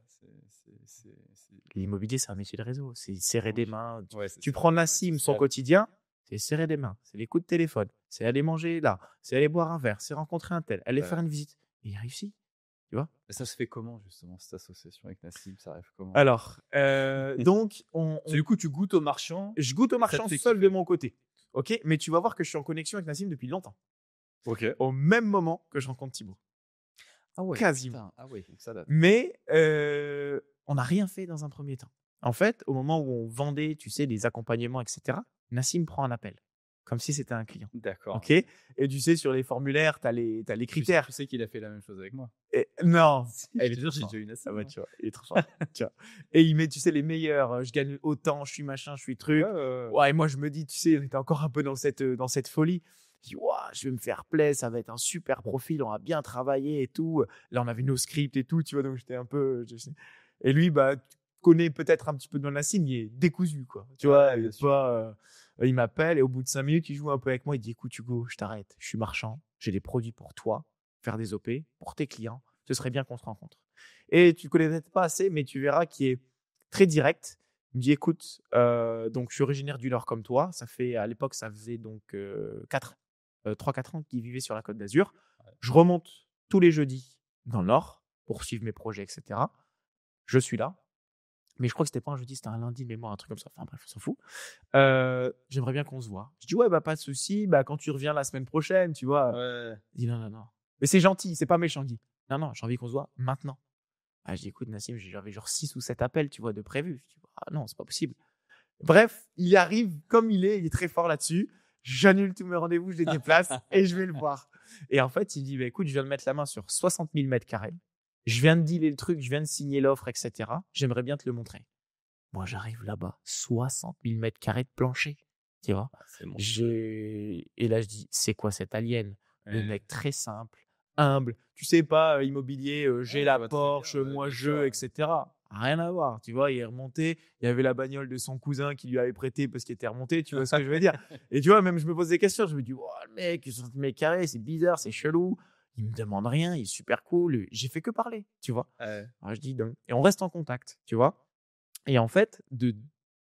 A: L'immobilier, c'est un métier de réseau. C'est serrer des mains.
B: Ouais, c'est
A: Tu
B: ça,
A: prends
B: ouais,
A: Nassim, son
B: social.
A: quotidien, c'est serrer des mains, c'est les coups de téléphone, c'est aller manger là, c'est aller boire un verre, c'est rencontrer un tel, aller faire une visite. Et il réussit, tu vois.
B: Et ça se fait comment, justement, cette association avec Nassim? Ça arrive comment?
A: Alors, donc,
B: Du coup, tu goûtes au marchand.
A: je goûte au
B: Et ça te
A: marchand
B: fait
A: seul
B: kiffer.
A: de mon côté. Ok, mais tu vas voir que je suis en connexion avec Nassim depuis longtemps.
B: Ok.
A: Au même moment que je rencontre Thibaut.
B: Ah ouais,
A: Quasiment.
B: putain. Ah ouais, donc ça date.
A: Mais on n'a rien fait dans un premier temps. En fait, au moment où on vendait, tu sais, des accompagnements, etc., Nassim prend un appel, comme si c'était un client.
B: D'accord.
A: Ok. Et tu sais, sur les formulaires, tu as les critères.
B: Tu sais qu'il a fait la même chose avec moi.
A: Non,
B: Je
A: elle est
B: te
A: trop
B: jure, j'ai
A: fort.
B: déjà eu Nassim.
A: Ah ouais,
B: moi.
A: tu vois, il est trop fort. Tu vois. Et il met, tu sais, les meilleurs. Je gagne autant, je suis machin, je suis truc.
B: Ouais.
A: Ouais, et moi, je me dis, tu sais, on était encore un peu dans cette folie. Je dis, ouah, je vais me faire plaisir, ça va être un super profil, on va bien travailler et tout. Là, on avait nos scripts et tout, tu vois, donc j'étais un peu. Et lui, bah, tu connais peut-être un petit peu de Nassim, il est décousu, quoi. Tu vois,
B: Ouais,
A: il
B: bien
A: est
B: sûr.
A: pas. Il m'appelle et au bout de 5 minutes, il joue un peu avec moi. Il dit, écoute, Hugo, je t'arrête, je suis marchand, j'ai des produits pour toi, faire des OP, pour tes clients. Ce serait bien qu'on se rencontre. Et tu ne connais peut-être pas assez, mais tu verras qu'il est très direct. Il me dit, écoute, donc je suis originaire du Nord comme toi. À l'époque, ça faisait donc 3-4 ans qu'il vivait sur la Côte d'Azur. Je remonte tous les jeudis dans le Nord pour suivre mes projets, etc. Je suis là. Mais je crois que c'était pas un jeudi, c'était un lundi de mémoire, un truc comme ça. Enfin bref, on s'en fout. J'aimerais bien qu'on se voit. Je dis, ouais, bah pas de souci. Bah, quand tu reviens la semaine prochaine, tu vois.
B: Ouais.
A: Il dit, non. Mais c'est gentil, c'est pas méchant. Il dit, non, j'ai envie qu'on se voit maintenant. Ah, je dis, écoute, Nassim, j'avais genre 6 ou 7 appels, tu vois, de prévus. Je dis, ah non, c'est pas possible. Bref, il arrive comme il est très fort là-dessus. J'annule tous mes rendez-vous, je les déplace et je vais le voir. Et en fait, il me dit, bah, écoute, je viens de mettre la main sur 60 000 mètres carrés. Je viens de dealer le truc, je viens de signer l'offre, etc. J'aimerais bien te le montrer. Moi, j'arrive là-bas, 60 000 mètres carrés de plancher, tu vois.
B: C'est bon.
A: Et là, je dis, c'est quoi cet alien? Le
B: Ouais.
A: mec très simple, humble. Tu sais pas, immobilier, j'ai
B: je
A: la
B: vois très
A: Porsche,
B: bien, ouais,
A: moi
B: bien
A: je,
B: sûr, ouais.
A: etc. Rien à voir, tu vois. Il est remonté, il y avait la bagnole de son cousin qui lui avait prêté parce qu'il était remonté, tu vois ce que je veux dire. Et tu vois, même je me pose des questions, je me dis, oh, le mec, 60 mètres carrés, c'est bizarre, c'est chelou. Il me demande rien, il est super cool. J'ai fait que parler, tu vois.
B: Ouais.
A: Alors, je dis, donc, et on reste en contact, tu vois. Et en fait,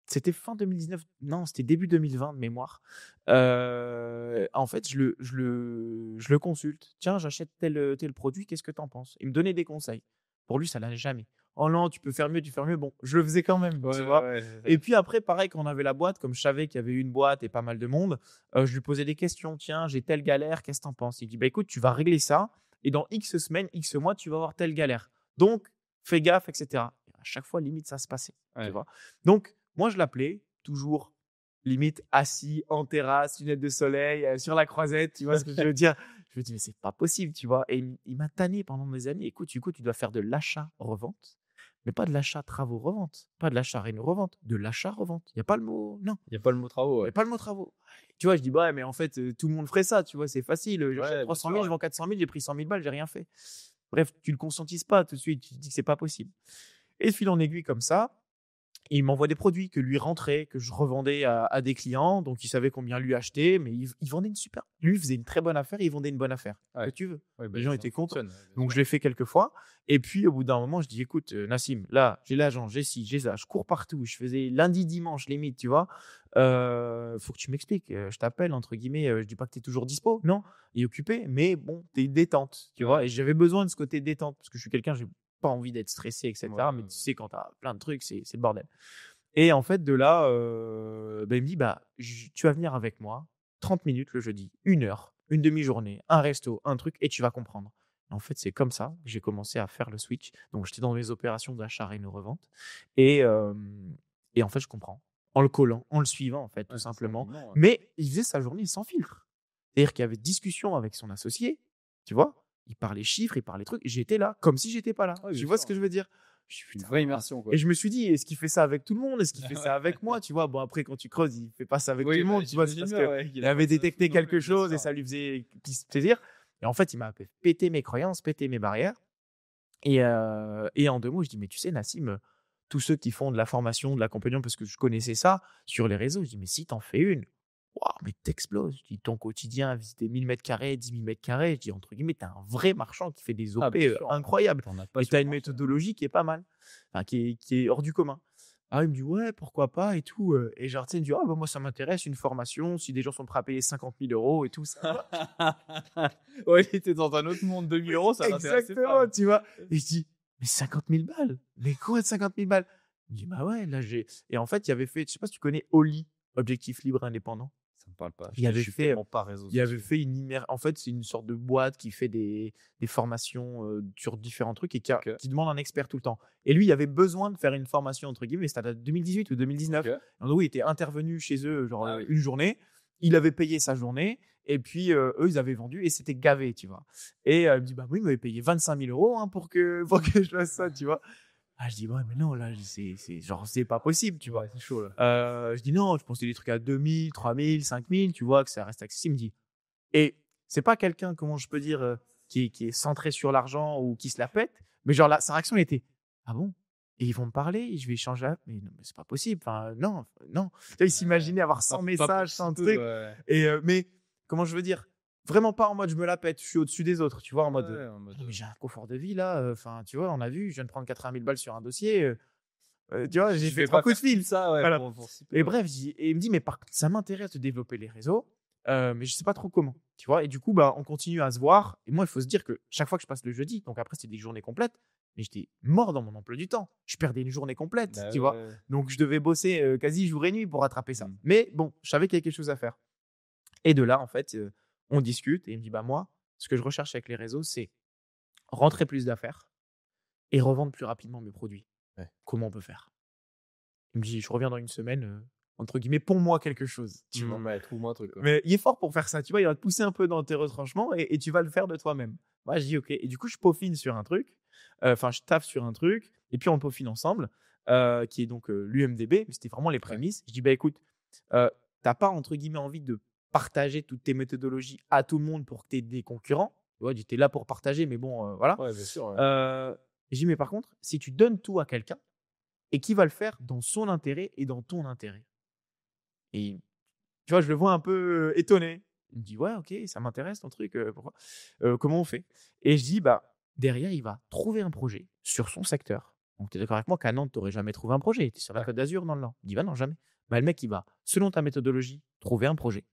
A: c'était fin 2019, non, c'était début 2020 de mémoire. En fait, je le consulte. Tiens, j'achète tel produit, qu'est-ce que tu en penses? Il me donnait des conseils. Pour lui, ça l'allait jamais. Oh non, tu peux faire mieux, tu fais mieux. Bon, je le faisais quand même, tu vois.
B: Ouais.
A: Et puis après, pareil, quand on avait la boîte, comme je savais qu'il y avait une boîte et pas mal de monde, je lui posais des questions. Tiens, j'ai telle galère, qu'est-ce que tu en penses? Il dit, bah, écoute, tu vas régler ça et dans X semaines, X mois, tu vas avoir telle galère. Donc, fais gaffe, etc. Et à chaque fois, limite, ça se passait.
B: Ouais.
A: Tu vois. Donc, moi, je l'appelais toujours limite assis en terrasse, lunettes de soleil, sur la croisette. Tu vois ce que je veux dire? Je me dis, mais c'est pas possible, tu vois. Et il m'a tanné pendant des années. Écoute, tu dois faire de l'achat-revente, mais pas de l'achat-travaux-revente, pas de l'achat-réno-revente, de l'achat-revente. Il n'y a pas le mot, non.
B: Il n'y a pas le mot travaux.
A: Il n'y a pas le mot travaux. Tu vois, je dis, bah, mais en fait, tout le monde ferait ça, tu vois, c'est facile. J'achète
B: Ouais,
A: 300
B: bien
A: 000,
B: sûr,
A: je vends 400 000, j'ai pris 100 000 balles, j'ai rien fait. Bref, tu le conscientises pas tout de suite, tu te dis que c'est pas possible. Et de fil en aiguille comme ça, il m'envoie des produits que lui rentrait, que je revendais à des clients. Donc, il savait combien lui acheter, mais il vendait une super. Lui, il faisait une très bonne affaire et il vendait une bonne affaire.
B: Ouais.
A: Que tu veux.
B: Ouais, bah,
A: Les gens
B: ça
A: étaient contents.
B: fonctionne, bien
A: Donc,
B: sûr.
A: je l'ai fait quelques fois. Et puis, au bout d'un moment, je dis écoute, Nassim, là, j'ai l'agent, j'ai ci, j'ai ça. Je cours partout. Je faisais lundi, dimanche, limite, tu vois. Faut que tu m'expliques. Je t'appelle, entre guillemets. Je dis pas que tu es toujours dispo. Non, il est occupé. Mais bon, tu es détente, tu vois. Et j'avais besoin de ce côté détente parce que je suis quelqu'un, j'ai pas envie d'être stressé, etc. Mais tu sais, quand tu as plein de trucs, c'est le bordel. Et en fait, de là, il me dit tu vas venir avec moi 30 minutes le jeudi, 1 heure, une demi-journée, un resto, un truc, et tu vas comprendre. Et en fait, c'est comme ça que j'ai commencé à faire le switch. Donc, j'étais dans mes opérations d'achat et de revente. Et en fait, je comprends. En le collant, en le suivant, en fait, tout simplement. Mais il faisait sa journée sans filtre. C'est-à-dire qu'il y avait discussion avec son associé, tu vois. Il parlait chiffres, il parlait trucs. J'étais là, comme si j'étais pas là. Tu vois ce que je veux dire?
B: Une vraie immersion, quoi.
A: Et je me suis dit, est-ce qu'il fait ça avec tout le monde? Est-ce qu'il fait ça avec moi? Tu vois, bon, après, quand tu creuses, il fait pas ça avec tout le monde. Tu vois, c'est parce qu'il avait détecté quelque chose et ça lui faisait plaisir. Et en fait, il m'a pété mes croyances, pété mes barrières. Et en 2 mots, je dis, mais tu sais, Nassim, tous ceux qui font de la formation, de l'accompagnement, parce que je connaissais ça sur les réseaux, je dis, mais si t'en fais une, waouh, mais t'exploses. Je dis, ton quotidien, visiter 1000 mètres carrés, 10 000 mètres carrés, je dis, entre guillemets, t'es un vrai marchand qui fait des OP incroyables. Et t'as une méthodologie qui est pas mal, enfin, qui est hors du commun. Ah, il me dit, ouais, pourquoi pas et tout. Et genre, tu sais, il me dit, oh, bah, moi, ça m'intéresse, une formation, si des gens sont prêts à payer 50 000 euros et tout ça.
B: Ouais, il était dans un autre monde, 2 000 euros, ça m'intéressait pas.
A: Exactement, tu vois. Et je dis, mais 50 000 balles? Mais quoi de 50 000 balles? Il me dit, bah ouais, là, j'ai. Et en fait, il avait fait, je sais pas si tu connais Oli, Objectif Libre Indépendant.
B: Ça me parle pas.
A: Il avait fait,
B: pas réseau
A: il avait fait en fait, c'est une sorte de boîte qui fait des formations sur différents trucs et qui demande un expert tout le temps. Et lui, il avait besoin de faire une formation, entre guillemets, c'était en 2018 ou 2019. Donc, oui, il était intervenu chez eux, genre une journée. Il avait payé sa journée. Et puis, eux, ils avaient vendu et c'était gavé, tu vois. Et il me dit, bah oui, il m'avait payé 25 000 euros pour que je fasse ça, tu vois. Ah, je dis, ouais, mais non, là, c'est pas possible, tu vois.
B: C'est chaud, là.
A: Je dis, non, je pensais des trucs à 2 000, 3 000, 5 000, tu vois, que ça reste accessible. Il me dit, et c'est pas quelqu'un, comment je peux dire, qui est centré sur l'argent ou qui se la pète, mais genre, là, sa réaction, elle était, ah bon? Et ils vont me parler, je vais échanger. Mais non, mais c'est pas possible. Enfin, non. Tu vois, il s'imaginait avoir 100 messages, 100 trucs.
B: Ouais.
A: Et, mais, comment je veux dire? Vraiment pas en mode je me la pète, je suis au-dessus des autres, tu vois, en mode, mais j'ai un confort de vie là, enfin, tu vois, on a vu, je viens de prendre 80 000 balles sur un dossier, tu vois, j'ai fait 3 coups de fil.
B: Ça, ouais,
A: voilà.
B: pour
A: et bref, et il me dit, mais ça m'intéresse de développer les réseaux, mais je sais pas trop comment, tu vois, et du coup, on continue à se voir, et moi, il faut se dire que chaque fois que je passe le jeudi, donc après, c'était des journées complètes, mais j'étais mort dans mon emploi du temps, je perdais une journée complète, tu vois, donc je devais bosser quasi jour et nuit pour rattraper ça. Mais bon, je savais qu'il y avait quelque chose à faire. Et de là, en fait, on discute et il me dit, moi, ce que je recherche avec les réseaux, c'est rentrer plus d'affaires et revendre plus rapidement mes produits. Comment on peut faire? Il me dit, je reviens dans une semaine, entre guillemets, ponds-moi quelque chose. Tu vois.
B: Trouve-moi un truc.
A: Mais il est fort pour faire ça, tu vois, il va te pousser un peu dans tes retranchements et tu vas le faire de toi-même. Moi, je dis, ok. Et du coup, je peaufine sur un truc, je taffe sur un truc, et puis on peaufine ensemble, qui est donc l'UMDB, mais c'était vraiment les prémices. Je dis, écoute, t'as pas, entre guillemets, envie de partager toutes tes méthodologies à tout le monde pour que tu aies des concurrents. Tu vois, tu es là pour partager, mais bon, voilà.
B: Ouais, bien sûr.
A: Je dis, mais par contre, si tu donnes tout à quelqu'un et qui va le faire dans son intérêt et dans ton intérêt. Et tu vois, je le vois un peu étonné. Il me dit, ouais, ok, ça m'intéresse ton truc. Pourquoi comment on fait? Et je dis, derrière, il va trouver un projet sur son secteur. Donc, tu es d'accord avec moi qu'à Nantes, tu n'aurais jamais trouvé un projet. Tu es sur la Côte d'Azur, dans le Nord. Il dit, non, jamais. Le mec, il va, selon ta méthodologie, trouver un projet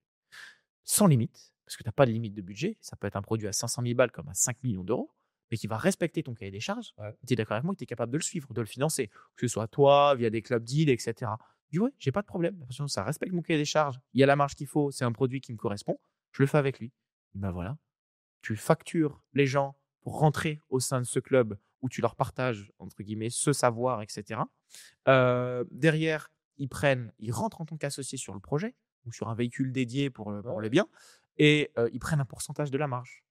A: sans limite, parce que tu n'as pas de limite de budget. Ça peut être un produit à 500 000 balles comme à 5 millions d'euros, mais qui va respecter ton cahier des charges. Tu es d'accord avec moi que tu es capable de le suivre, de le financer, que ce soit toi, via des clubs deals, etc. Je dis, ouais, j'ai pas de problème. Ça respecte mon cahier des charges. Il y a la marge qu'il faut. C'est un produit qui me correspond. Je le fais avec lui. Voilà. Tu factures les gens pour rentrer au sein de ce club où tu leur partages, entre guillemets, ce savoir, etc. Derrière, ils rentrent en tant qu'associés sur le projet ou sur un véhicule dédié pour les biens et ils prennent un pourcentage de la marge.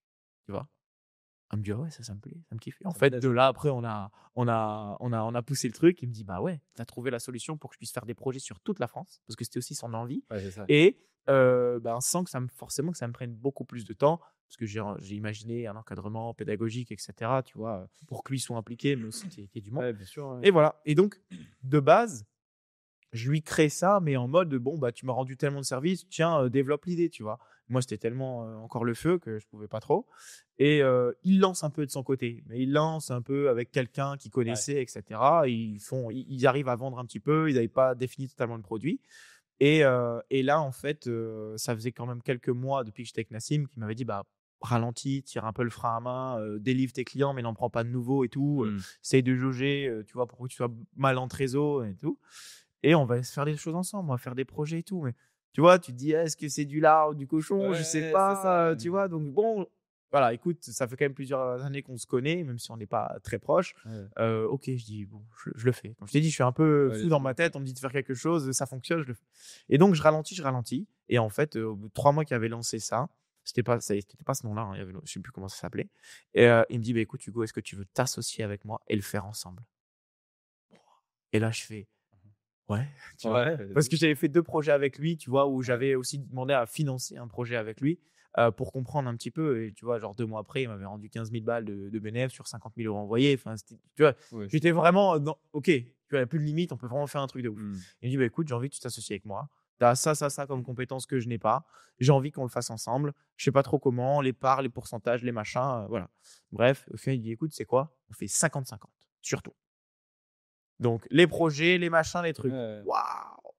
A: Tu vois? Elle me dit, ouais, ça me plaît, ça me kiffe. En fait, de là, après, on a poussé le truc. Il me dit, ouais, tu as trouvé la solution pour que je puisse faire des projets sur toute la France, parce que c'était aussi son envie.
B: Ouais, c'est ça.
A: Et sans que forcément que ça me prenne beaucoup plus de temps, parce que j'ai imaginé un encadrement pédagogique, etc., tu vois, pour que lui soit impliqué, mais aussi qu'il y ait du monde.
B: Ouais, bien sûr. Ouais.
A: Et voilà. Et donc, de base, je lui crée ça, mais en mode, bon, bah, tu m'as rendu tellement de service, tiens, développe l'idée, tu vois. Moi, c'était tellement encore le feu que je pouvais pas trop. Et il lance un peu de son côté, mais il lance un peu avec quelqu'un qui connaissait, etc. Ils arrivent à vendre un petit peu, ils n'avaient pas défini totalement le produit. Et là, en fait, ça faisait quand même quelques mois depuis que j'étais avec Nassim qui m'avait dit, bah, ralentis, tire un peu le frein à main, délivre tes clients, mais n'en prends pas de nouveaux et tout. Essaye de jauger, tu vois, pour que tu sois mal en trésor et tout. Et on va se faire des choses ensemble, on va faire des projets et tout. Mais tu vois, tu te dis, est-ce que c'est du lard ou du cochon? Je sais
B: c'est
A: pas,
B: ça.
A: tu vois. Donc bon, voilà, écoute, ça fait quand même plusieurs années qu'on se connaît, même si on n'est pas très proches. Ok, je dis, bon, je le fais. Comme je t'ai dit, je suis un peu fou dans ma tête. On me dit de faire quelque chose, ça fonctionne, je le fais. Et donc, je ralentis. Et en fait, au bout de 3 mois qu'il avait lancé ça, c'était pas ce nom-là, hein, je sais plus comment ça s'appelait. Et il me dit, bah, écoute, Hugo, est-ce que tu veux t'associer avec moi et le faire ensemble? Et là, je fais, ouais, tu vois. Parce que j'avais fait 2 projets avec lui, tu vois, où j'avais aussi demandé à financer un projet avec lui pour comprendre un petit peu. Et tu vois, genre 2 mois après, il m'avait rendu 15 000 balles de bénéfice sur 50 000 euros envoyés. Enfin, tu vois, j'étais vraiment, ok, tu vois, il n'y a plus de limite, on peut vraiment faire un truc de ouf. Il me dit, bah, écoute, j'ai envie que tu t'associes avec moi. Tu as ça comme compétence que je n'ai pas. J'ai envie qu'on le fasse ensemble. Je sais pas trop comment, les parts, les pourcentages, les machins, voilà. Bref, au final, il dit, écoute, c'est quoi? On fait 50-50, surtout. Donc, les projets, les machins, les trucs. Waouh,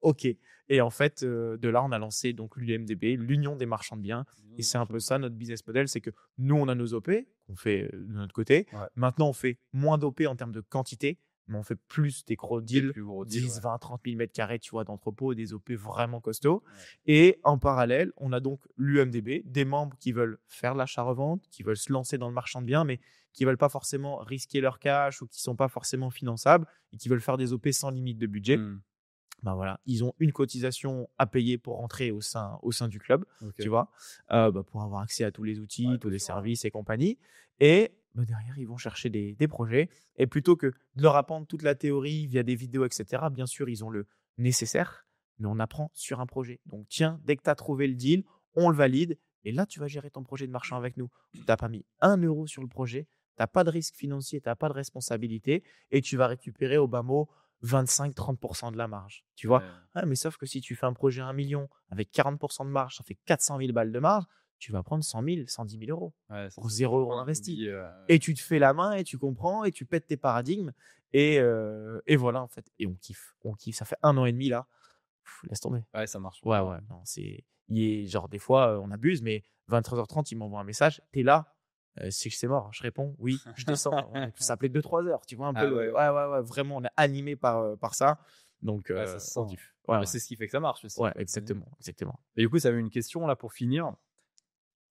A: ok. Et en fait, de là, on a lancé donc l'UMDB, l'Union des marchands de biens. Et c'est un peu ça notre business model, c'est que nous, on a nos OP qu'on fait de notre côté. Maintenant, on fait moins d'OP en termes de quantité, mais on fait plus des gros deals, 10, 20, 30 000 mètres carrés, tu vois, d'entrepôt, des OP vraiment costauds. Et en parallèle, on a donc l'UMDB, des membres qui veulent faire de l'achat-revente, qui veulent se lancer dans le marchand de biens, mais qui ne veulent pas forcément risquer leur cash ou qui ne sont pas forcément finançables et qui veulent faire des OP sans limite de budget. Ben voilà, ils ont une cotisation à payer pour rentrer au sein du club, tu vois, pour avoir accès à tous les outils, tous les services et compagnie. Et derrière, ils vont chercher des projets. Et plutôt que de leur apprendre toute la théorie via des vidéos, etc., bien sûr, ils ont le nécessaire, mais on apprend sur un projet. Donc, tiens, dès que tu as trouvé le deal, on le valide. Et là, tu vas gérer ton projet de marchand avec nous. Tu n'as pas mis 1 euro sur le projet, tu n'as pas de risque financier, tu n'as pas de responsabilité et tu vas récupérer au bas mot 25-30% de la marge. Tu vois, mais sauf que si tu fais un projet à 1 million avec 40% de marge, ça fait 400 000 balles de marge, tu vas prendre 100 000, 110 000 euros pour 0 euros investi. Et tu te fais la main et tu comprends et tu pètes tes paradigmes. Et voilà, en fait. Et on kiffe. Ça fait 1 an et demi là. Laisse tomber.
B: Ouais, ça marche.
A: Ouais. Non, genre, des fois, on abuse, mais 23h30, il m'envoie un message. T'es là? C'est que c'est mort. Je réponds, oui, je descends. On peut s'appeler 2-3 heures. Tu vois un peu. Ouais, vraiment, on est animé par ça. Donc,
B: ça se sent.
A: on kiffe.
B: C'est ce qui fait que ça marche aussi.
A: Ouais, exactement.
B: Et du coup, ça avait une question là pour finir.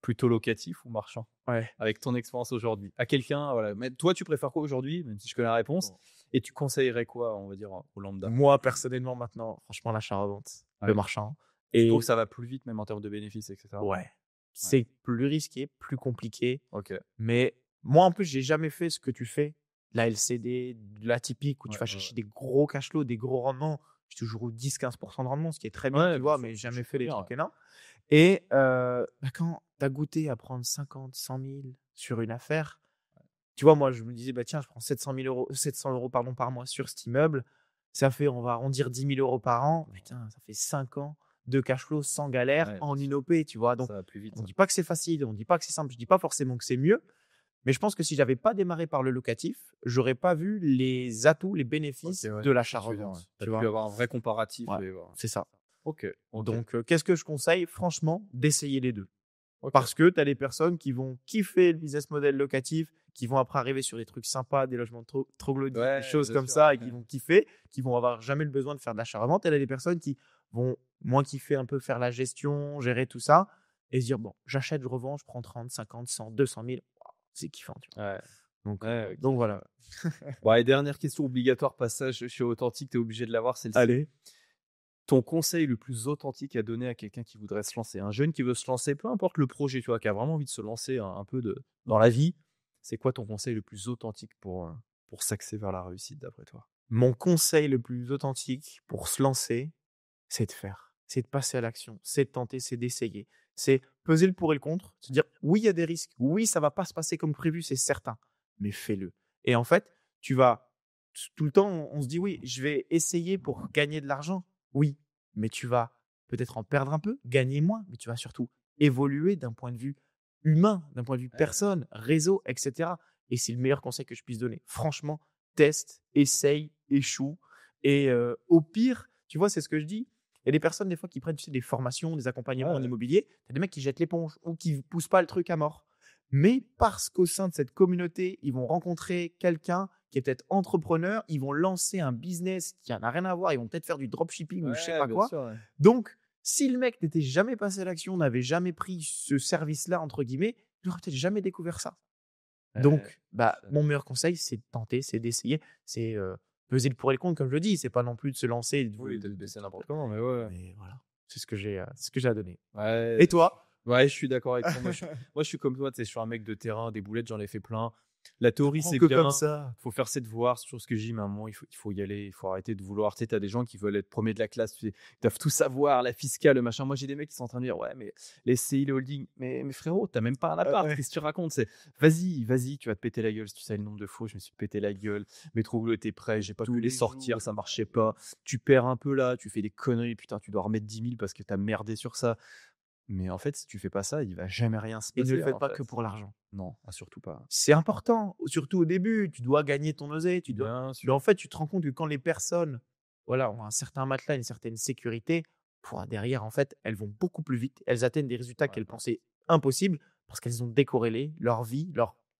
B: Plutôt locatif ou marchand?
A: Ouais.
B: Avec ton expérience aujourd'hui. À quelqu'un, voilà. Mais toi, tu préfères quoi aujourd'hui, même si je connais la réponse? Et tu conseillerais quoi, on va dire, au lambda?
A: Moi, personnellement, maintenant, franchement, l'achat-revente, le marchand.
B: Et je trouve que ça va plus vite, même en termes de bénéfices, etc.
A: Ouais. C'est plus risqué, plus compliqué.
B: Ok.
A: Mais moi, en plus, j'ai jamais fait ce que tu fais, la LCD, la typique, où tu vas chercher des gros cash flows, des gros rendements. J'ai toujours eu 10-15% de rendement, ce qui est très bien, tu vois, mais jamais fait des trucs énormes. Et quand tu as goûté à prendre 50, 100 000 sur une affaire, tu vois, moi, je me disais, bah, tiens, je prends 700 euros par mois sur cet immeuble. Ça fait, on va arrondir 10 000 euros par an. Putain, ça fait 5 ans de cash flow sans galère en inopé, tu vois. Donc,
B: ça va plus vite.
A: On ne dit pas que c'est facile, on ne dit pas que c'est simple, je ne dis pas forcément que c'est mieux. Mais je pense que si je n'avais pas démarré par le locatif, je n'aurais pas vu les atouts, les bénéfices de l'achat-revente.
B: Tu as pu avoir un vrai comparatif.
A: C'est ça.
B: Ok.
A: Donc, qu'est-ce que je conseille? Franchement, d'essayer les deux. Parce que tu as des personnes qui vont kiffer le business model locatif, qui vont après arriver sur des trucs sympas, des logements troglodytes, des choses comme ça, et qui vont kiffer, qui vont avoir jamais le besoin de faire de l'achat-revente. Et là, des personnes qui vont moins kiffer un peu faire la gestion, gérer tout ça, et se dire, bon, j'achète, je revends, je prends 30, 50, 100, 200 000. Wow, c'est kiffant. Tu vois. Donc voilà.
B: Et dernière question obligatoire, passage chez Authentique, tu es obligé de l'avoir, celle-ci.
A: Allez.
B: Ton conseil le plus authentique à donner à quelqu'un qui voudrait se lancer, un jeune qui veut se lancer, peu importe le projet, tu vois, qui a vraiment envie de se lancer un peu dans la vie, c'est quoi ton conseil le plus authentique pour s'axer vers la réussite d'après toi?
A: Mon conseil le plus authentique pour se lancer, c'est de faire, c'est de passer à l'action, c'est de tenter, c'est d'essayer, c'est peser le pour et le contre, se dire oui, il y a des risques, oui, ça va pas se passer comme prévu, c'est certain, mais fais-le. Et en fait, tu vas tout le temps, on se dit oui, je vais essayer pour gagner de l'argent. Oui, mais tu vas peut-être en perdre un peu, gagner moins, mais tu vas surtout évoluer d'un point de vue humain, d'un point de vue personne, réseau, etc. Et c'est le meilleur conseil que je puisse donner. Franchement, teste, essaye, échoue. Et au pire, tu vois, c'est ce que je dis. Il y a des personnes, des fois, qui prennent des formations, des accompagnements en immobilier. Tu as des mecs qui jettent l'éponge ou qui ne poussent pas le truc à mort. Mais parce qu'au sein de cette communauté, ils vont rencontrer quelqu'un qui est peut-être entrepreneur, ils vont lancer un business qui n'a rien à voir, ils vont peut-être faire du dropshipping ou je sais pas quoi.
B: Sûr,
A: Donc, si le mec n'était jamais passé à l'action, n'avait jamais pris ce service-là, entre guillemets, il n'aurait peut-être jamais découvert ça. Donc, mon meilleur conseil, c'est de tenter, c'est d'essayer, c'est peser le pour et le contre, comme je le dis. C'est pas non plus de se lancer et
B: de baisser n'importe comment, mais
A: Mais voilà, c'est ce que j'ai à donner.
B: Ouais.
A: Et toi?
B: Ouais, je suis d'accord avec toi. Moi, je suis comme toi, tu sais, je suis un mec de terrain, des boulettes, j'en ai fait plein. La théorie, c'est
A: que
B: bien.
A: comme ça.
B: Faut faire ses devoirs, c'est toujours ce que je dis, mais à un moment, il faut y aller, il faut arrêter de vouloir. Tu sais, t'as des gens qui veulent être premier de la classe, ils doivent tout savoir, la fiscale, le machin. Moi, j'ai des mecs qui sont en train de dire, ouais, mais les SCI, les holdings, mais frérot, t'as même pas un appart, qu'est-ce que tu racontes? C'est vas-y, tu vas te péter la gueule. Si tu sais le nombre de fois, je me suis pété la gueule. Métro Boulot était prêt, j'ai pas pu les sortir, ça marchait pas. Tu perds un peu là, tu fais des conneries, putain, tu dois remettre 10 000 parce que t'as merdé sur ça. Mais en fait, si tu fais pas ça, il va jamais rien se
A: Et
B: passer.
A: ne le faites pas que pour l'argent.
B: Non, surtout pas.
A: C'est important, surtout au début. Tu dois gagner ton oseille.
B: Bien
A: Mais
B: sûr.
A: en fait, tu te rends compte que quand les personnes ont un certain matelas, une certaine sécurité, derrière, en fait, elles vont beaucoup plus vite. Elles atteignent des résultats qu'elles pensaient impossibles parce qu'elles ont décorrélé leur vie,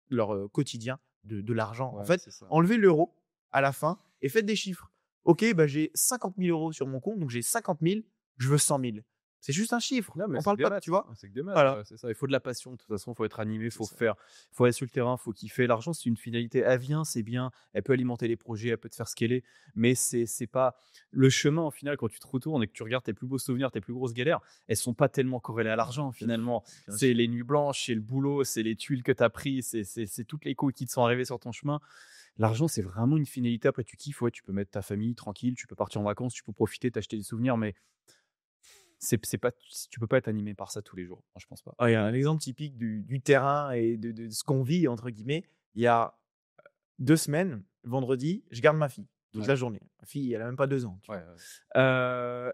A: leur quotidien de l'argent.
B: Ouais,
A: en fait, enlevez l'euro à la fin et faites des chiffres. Ok, j'ai 50 000 euros sur mon compte, donc j'ai 50 000, je veux 100 000. C'est juste un chiffre.
B: Non, mais
A: on parle pas, tu vois.
B: C'est que des maths.
A: Voilà.
B: C'est ça. Il faut de la passion. De toute façon, il faut être animé, il faut faire, faut aller sur le terrain, il faut kiffer. L'argent, c'est une finalité. Elle vient, c'est bien. Elle peut alimenter les projets, elle peut te faire scaler. Mais c'est pas le chemin, au final, quand tu te retournes et que tu regardes tes plus beaux souvenirs, tes plus grosses galères, elles sont pas tellement corrélées à l'argent, finalement. C'est les nuits blanches, c'est le boulot, c'est les tuiles que tu as pris, c'est toutes les coups qui te sont arrivés sur ton chemin. L'argent, c'est vraiment une finalité. Après, tu kiffes, ouais, tu peux mettre ta famille tranquille, tu peux partir en vacances, tu peux profiter, t'acheter des souvenirs, mais c'est pas, tu peux pas être animé par ça tous les jours. Moi, je pense pas.
A: Il y a un exemple typique du terrain et de ce qu'on vit, entre guillemets. Il y a 2 semaines, vendredi, je garde ma fille toute la journée. Ma fille, elle a même pas 2 ans.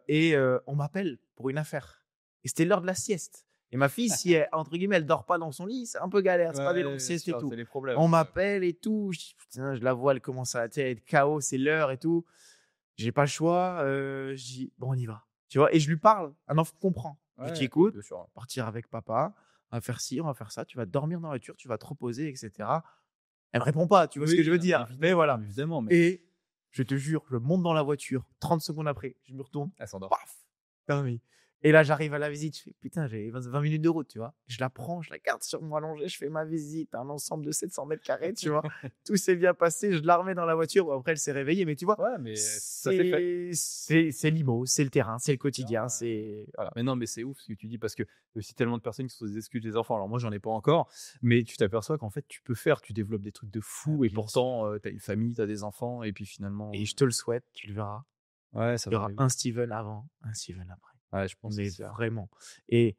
A: Et on m'appelle pour une affaire. Et c'était l'heure de la sieste. Et ma fille, si elle, entre guillemets, elle dort pas dans son lit, c'est un peu galère. C'est pas des longues siestes et tout. On m'appelle et tout. Je la vois, elle commence à être KO, c'est l'heure et tout. J'ai pas le choix. Je dis, bon, on y va. Tu vois, et je lui parle. Un enfant comprend. Je dis, écoute, partir avec papa, on va faire ci, on va faire ça. Tu vas dormir dans la voiture, tu vas te reposer, etc. Elle me répond pas, tu vois ce que je veux dire. Mais voilà.
B: Évidemment.
A: Et je te jure, je monte dans la voiture. 30 secondes après, je me retourne.
B: Elle s'endort.
A: Paf, permis. Et là, j'arrive à la visite. Je fais, putain, j'ai 20 minutes de route, tu vois. Je la prends, je la garde sur moi allongée, je fais ma visite. Un ensemble de 700 mètres carrés, tu vois. Tout s'est bien passé. Je la remets dans la voiture. Bon, après, elle s'est réveillée, mais tu vois.
B: Ouais, mais ça s'est fait.
A: C'est l'IMO, c'est le terrain, c'est le quotidien.
B: Voilà. Mais non, mais c'est ouf ce que tu dis parce que il y a aussi tellement de personnes qui sont des excuses des enfants. Alors moi, j'en ai pas encore, mais tu t'aperçois qu'en fait, tu développes des trucs de fou et pourtant, tu as une famille, tu as des enfants et puis finalement.
A: Et je te le souhaite, tu le verras.
B: Ouais, ça
A: il y aura un Steven avant, un Steven après.
B: Ouais, je pense.
A: Mais vraiment. Et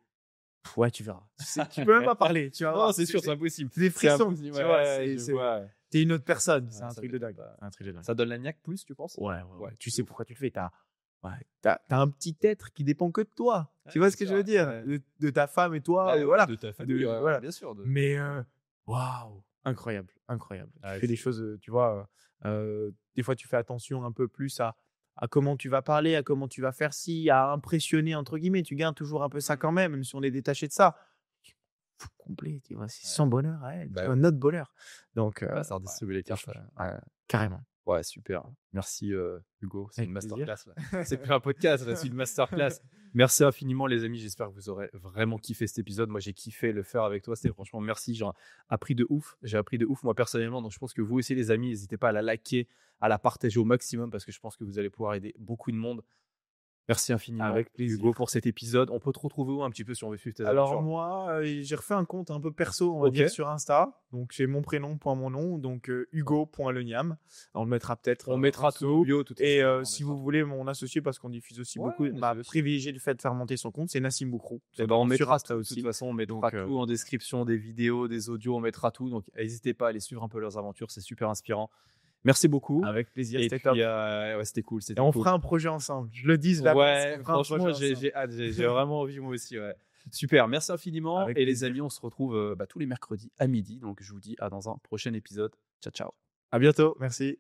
A: ouais, tu verras. Tu peux même pas parler. Tu vois.
B: Non, c'est sûr, c'est impossible.
A: C'est des frissons. Tu
B: vois,
A: t'es une autre personne. C'est un truc de dingue.
B: Ça donne la niaque plus, tu penses?
A: Ouais. Tu sais pourquoi tu le fais. T'as un petit être qui dépend que de toi. Tu vois ce que je veux dire? De ta femme et toi. Voilà.
B: De ta famille.
A: Voilà.
B: Bien sûr.
A: Mais waouh, incroyable. Tu fais des choses, tu vois. Des fois, tu fais attention un peu plus à comment tu vas parler, à comment tu vas faire ci, à impressionner, entre guillemets. Tu gardes toujours un peu ça quand même si on est détaché de ça. Fou complet, tu vois. C'est son bonheur, notre bonheur. Donc,
B: ça redistribue les tâches.
A: Carrément.
B: Ouais, super. Merci Hugo, c'est une masterclass. C'est plus un podcast, c'est une masterclass. Merci infiniment les amis, j'espère que vous aurez vraiment kiffé cet épisode. Moi j'ai kiffé le faire avec toi, c'était franchement merci, j'ai appris de ouf moi personnellement, donc je pense que vous aussi les amis, n'hésitez pas à la liker, à la partager au maximum parce que je pense que vous allez pouvoir aider beaucoup de monde. Merci infiniment,
A: avec plaisir.
B: Hugo, pour cet épisode. On peut te retrouver où un petit peu si on veut suivre tes aventures?
A: Alors moi, j'ai refait un compte un peu perso, on va dire, sur Insta. Donc j'ai mon prénom, mon nom, donc hugo.leniam. On le mettra peut-être.
B: On mettra tout.
A: Et si vous voulez mon associé, parce qu'on diffuse aussi beaucoup, m'a privilégié le fait de faire monter son compte, c'est Nassim Boukrou.
B: On mettra ça aussi. De toute façon, on mettra tout en description, des vidéos, des audios, on mettra tout. Donc n'hésitez pas à aller suivre un peu leurs aventures, c'est super inspirant. Merci beaucoup.
A: Avec plaisir,
B: Et
A: c'était
B: puis,
A: top.
B: c'était cool.
A: Et on fera un projet ensemble. Je le dis là.
B: Ouais, franchement, j'ai hâte. J'ai vraiment envie, moi aussi. Ouais. Super, merci infiniment.
A: Avec
B: et
A: plaisir.
B: les amis, on se retrouve tous les mercredis à midi. Donc, je vous dis à dans un prochain épisode. Ciao, ciao.
A: À bientôt. Merci.